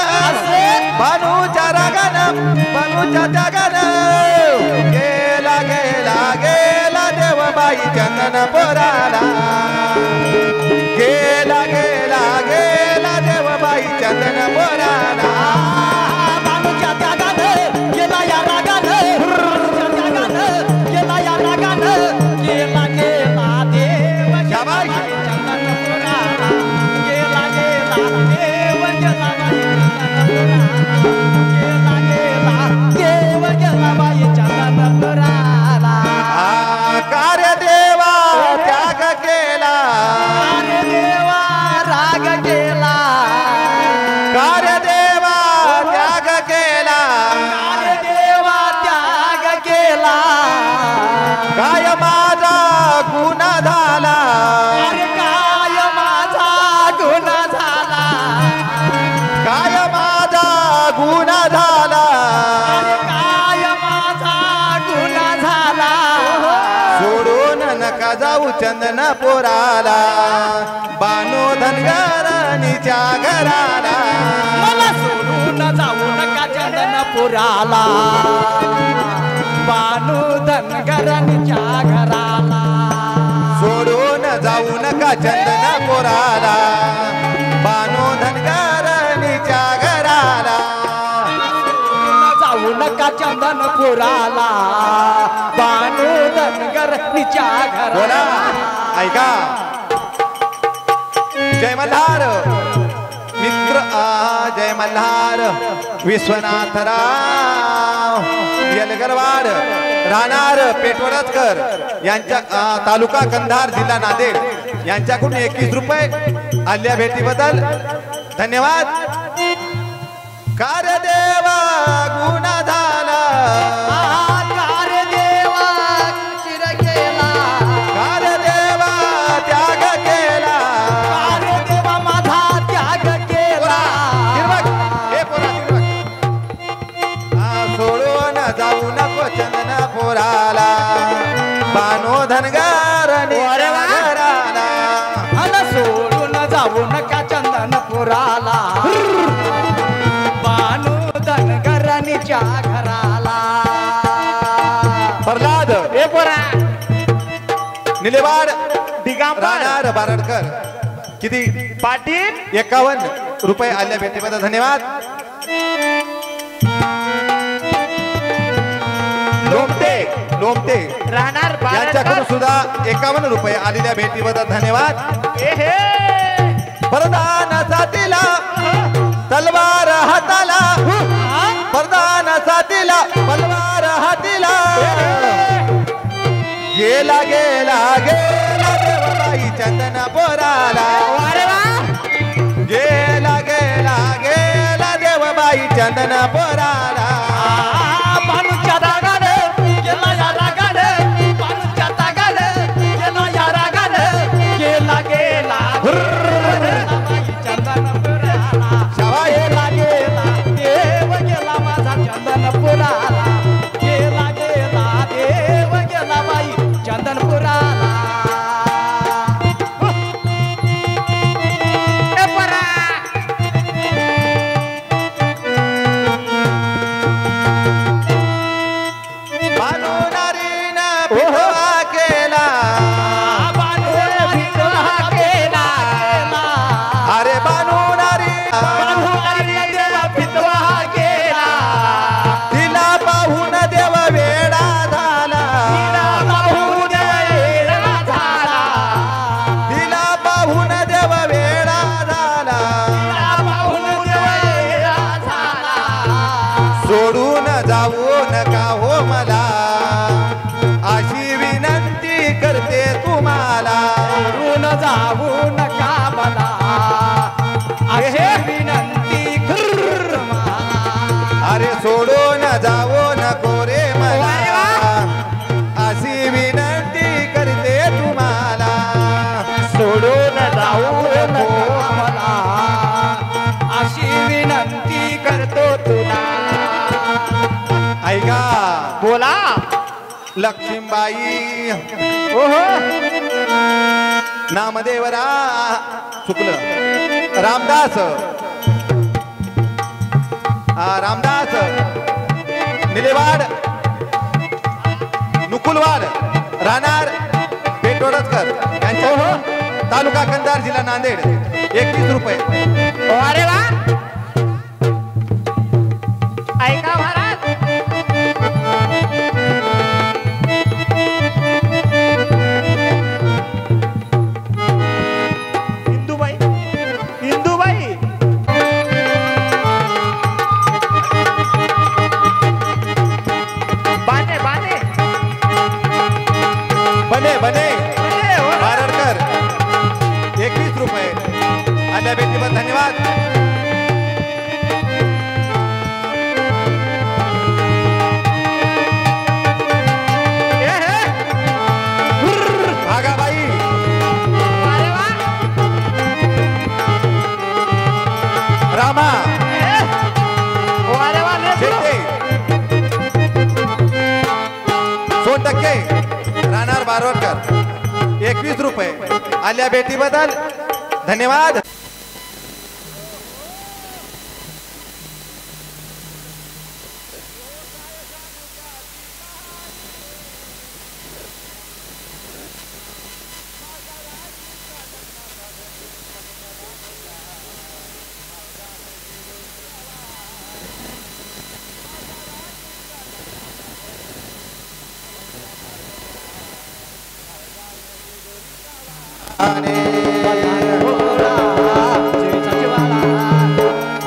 बानूच्या रागानं बानूच्या त्यागानं गेला गेला गेला देवबाई चंदन पोराला गेला गेला गेला देवबाई चंदन पोराला बानूच्या त्यागानं गेला या रागानं बानूच्या त्यागानं गेला या रागानं गेला गेला देव गेला बाई चंदनपुराला गेला गेला देव गेला बाई चंदनपुराला गेला गेला देव गेला बाई चंदनपुराला कार्य देवा त्याग केला अरे देवा राग केला कार्य देवा त्याग केला अरे देवा त्याग केला काय माझा गुन्हा झाला अरे काय माझा गुन्हा झाला काय माझा गुन्हा झाला अरे काय माझा गुन्हा झाला सोडून नका जाऊ चंदन पोराला बानो धनगराणीच्या घराला मला सोडून जाऊ नका चंदनपुराला बानू धनगरांच्या घराला सोडून जाऊ नका चंदन पोराला बानो धनगराणीच्या घराला जाऊ नका चंदनपुराला बानू धनगरांच्या बोला घराला ऐका जय मल्हार मित्र जय मल्हार विश्वनाथराव यलगरवाड राहणार पेटवडकर यांच्या तालुका कंधार जिल्हा नांदेड यांच्याकडून 21 रुपये आल्या भेटीबद्दल धन्यवाद कार्य देवा गुन्हा झाला कार्य देवा चिर केला कार्य देवा त्याग केला कार्य देवा माझा त्याग केला हे पोरा सोडून जाऊ नको चंदन पोराला बानो धनगार घराला अन सोडून जाऊ नका चंदनपुराला बानू धनगरांच्या घराला प्रल्हाद ए पोरा निलेवाड दिगंबर राहणार बारडकर किती पाटील 51 रुपये आल्या भेटीबद्दल धन्यवाद लोमटे लोमटे राहणार यांच्याकडून सुद्धा 51 रुपये आलेल्या भेटीबद्दल धन्यवाद प्रधान साथीला तलवार हाताला प्रधान साथीला तलवार हातीला गेला गेला गेला देवबाई चंदन पोराला गेला गेला गेला देवबाई चंदन पोराला बानूच्या दागाने ऐका हो मला अशी विनंती करते तुम्हाला ऋण जाऊ नका मला अशी विनंती कर मला. अरे सोडून जाऊ नको रे मला अशी विनंती करते तुम्हाला सोडून जाऊ नको मला अशी विनंती करतो तुला. ऐका बोला. लक्ष्मीबाई ओहो नामदेवरा चुकलं रामदास रामदास निलेवाड नुकुलवाड राहणार पेटवडकर यांच्या तालुका कंधार जिल्हा नांदेड 31 रुपये. अरे वा ऐका महाराज इंदुबाई इंदुबाई बाने बाने बने बने बारडकर 21 रुपये. आल्या भेटीबद्दल धन्यवाद. भागाबाई अरे वा रामा अरे वा लय शेट्टे 100% राहणार बारवडकर 21 रुपये. आल्या भेटीबद्दल धन्यवाद.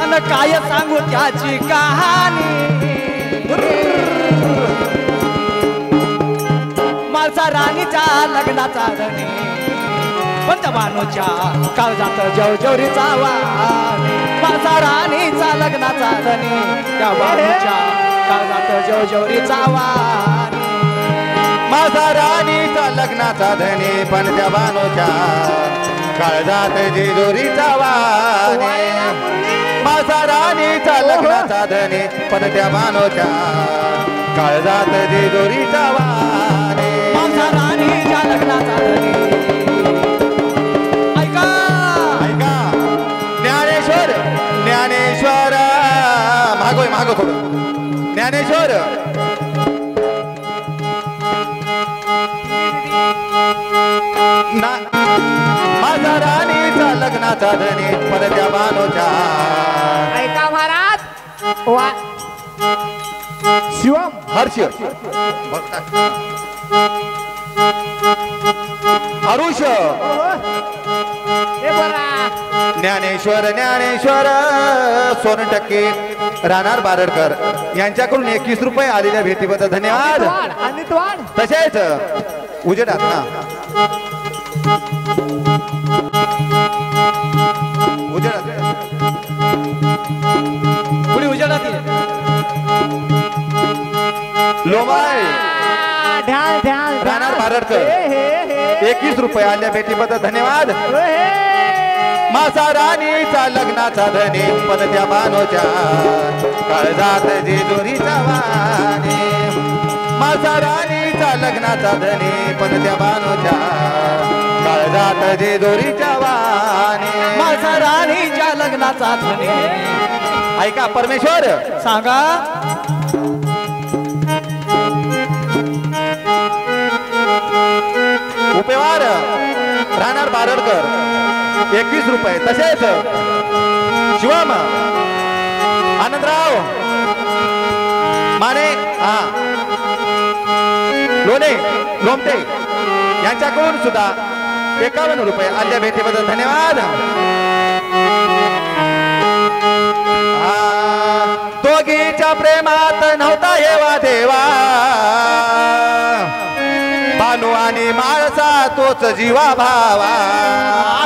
अन काय सांगू त्याची कहाणी मालसा राणीच्या लग्नाचा धनी पंचबानूच्या काळजात जवजवरीचा वाणी मालसा राणीचा लग्नाचा धनी त्या बानूच्या काळजात जवजवरीचा वाणी माझा राणीचा लग्नाचा धनी पण त्या बानोच्या काळजात जेजुरीचा वाणी माझा राणीचा लग्नाचा धनी पण त्या बानोच्या काळजात जेजुरीचा वाणी माझा राणीच्या लग्नाचा धनी ऐका ऐका ज्ञानेश्वर ज्ञानेश्वर मागोय मागो थोडं ज्ञानेश्वर माझा राणीचा लग्नाचा धनी परत्या बानोच्या ऐका महाराज वा शिवम हर्ष हरुष हे बरा ज्ञानेश्वर ज्ञानेश्वर 100% राहणार बारडकर यांच्याकडून 21 रुपये आलेल्या भेटीबद्दल धन्यवाद. आणि वाढ तसेच उजेडात ना उजेडात पुढे उजेडात ये. लोमाय ध्यान ध्यान राहणार बारडकर 21 रुपये आल्या भेटीबद्दल धन्यवाद. माझा राणीचा लग्नाचा धनी पण त्या बानोच्या काळजात जेजुरीचा वाणी माझा राणीचा लग्नाचा धनी पण त्या बानोच्या काळजात जेजुरीचा वाणी माझा राणीच्या लग्नाचा धनी ऐका परमेश्वर सांगा उपेवार राहणार बारडकर 21 रुपये. तसेच शिवम आनंदराव माने लोणे लोमटे यांच्याकडून सुद्धा 51 रुपये आल्या भेटीबद्दल धन्यवाद. दोघीच्या प्रेमात नव्हता हेवा देवा बानू आणि माळसा तोच जीवा भावा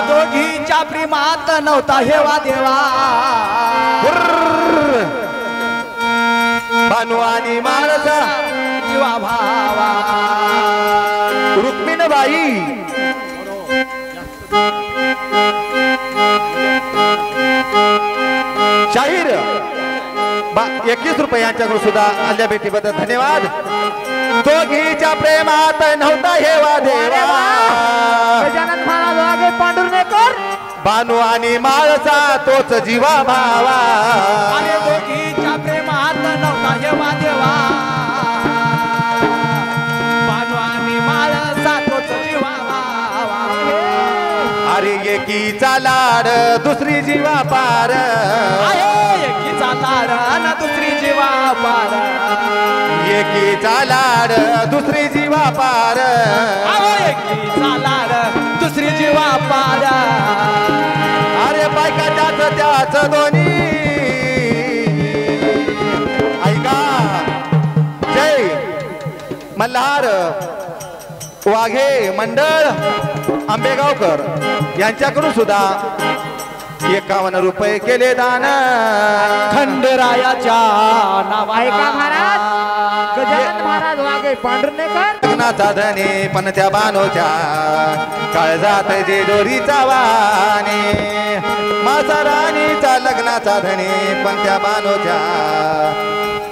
दोघीच्या प्रेमात नव्हता हेवा देवा बानू आणि माळसा जीवा भावा रुक्मिणबाई शाहीर 21 रुपये यांच्याकडून सुद्धा आल्या भेटीबद्दल धन्यवाद दोघीच्या प्रेमात नव्हता हेवा देवा गजानन महाराज वागे पांडुरनेकर बानू आणि माळसा तोच जीवा भावा अरे दोघीच्या प्रेमात नव्हता हेवा देवा बानू आणि माळसा तोच जीवा भावा अरे एकीचा लाड दुसरी जीवा पार एकीचा लाड ना दुसरी जीवा पार एकीचा लाड दुसरी जीवा पार एकीचा लाड दुसरी जीवा पार अरे बायका त्याच दोन्ही ऐका जय मल्हार वाघे मंडळ आंबेगावकर यांच्याकडून सुद्धा 51 रुपये केले दान खंडरायाच्या नावा ऐका महाराज गजानन महाराज वागे पांडुरनेकर लग्नाचा धने पण त्या बानोच्या काळजात जे दोरीचा वाने माझा राणीचा लग्नाचा धने पण त्या बानोच्या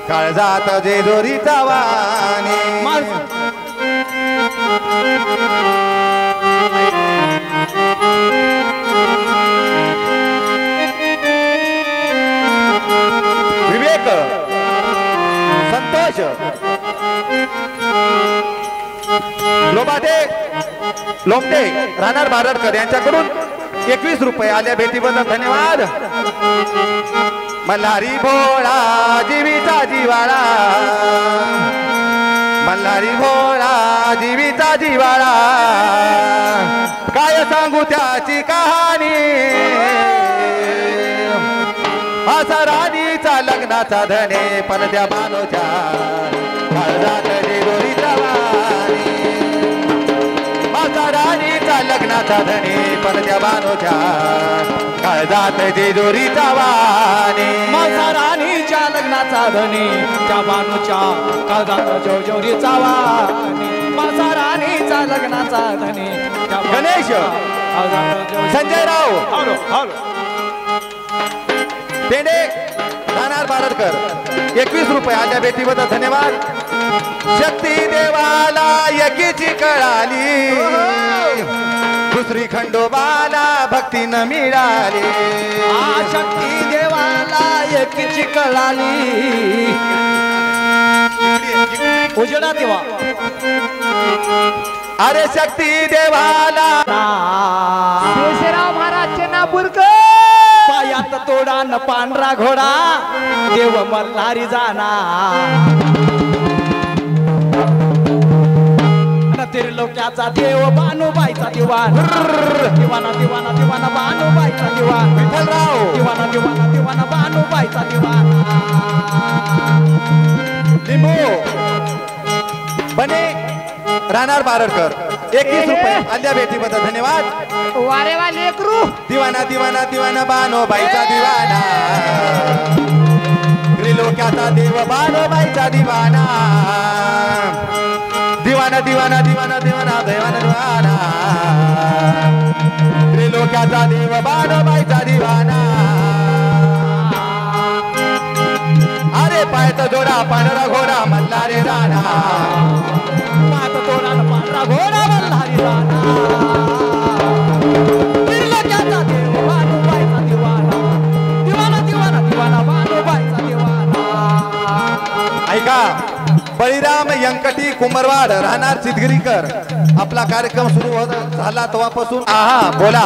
काळजात जे दोरीचा वाने विवेक संतोष लोमटे राहणार भारतकर यांच्याकडून 21 रुपये आल्या भेटीबद्दल धन्यवाद मल्हारी भोळा जीवीचा जिवाळा मल्हारी भोळा जीवीचा जिवाळा काय सांगू त्याची कहाणी असा राणीचा लग्नाचा धने पण त्या बानोच्या काळजात जे दोरीचा वाणी असा राणीचा लग्नाचा धने पण त्या बानोच्या काळजात जे दोरीचा वाणी माझा राणीच्या लग्नाचा धनी त्या बानूच्या काळजात जोरीचा वाणी माझा राणीचा लग्नाचा धनी गणेश संजयराव पेंडे राहणार भारतकर 21 रुपये आल्या भेटीबद्दल धन्यवाद शक्ती देवाला एकीची कळाली दुसरी खंडोबाला भक्ती न मिळाली शक्ती देवाला एकीची कळाली उजडा देवा अरे शक्ती देवाला शेषराव महाराज चेनापूरकर पायात तोडा न पांढरा घोडा देव मल्हारी जाना त्रिलोक्याचा देव बानूबाईचा दिवाना दिवाना दिवाना दिवाना बानूबाईचा दिवाना विठ्ठलराव दिवाना दिवाना दिवाना बानूबाईचा दिवाना लिंबू बने राहणार बारडकर 21 रुपये आल्या भेटीबद्दल धन्यवाद वारे वा लेकरू दिवाना दिवाना दिवाना बानोबाईचा दिवाना त्रिलोक्याचा देव बानोबाईचा दिवाना दिवाना दिवाना दिवाना दिवाना देवाना दिवाना त्रिलोक्याचा देव बानोबाईचा दिवाना अरे पायचा जोडा पांढरा घोडा मल्हारी राणा पायात तोडा न पांढरा घोडा मल्हारी जाना त्रिलोक्याचा देव बानूबाईचा दिवाना दिवाना दिवाना दिवाना बानूबाईचा दिवाना ऐका बळीराम यंकटी कुंभरवाड राहणार सिद्धगिरीकर आपला कार्यक्रम सुरू झाला तेव्हापासून आहा बोला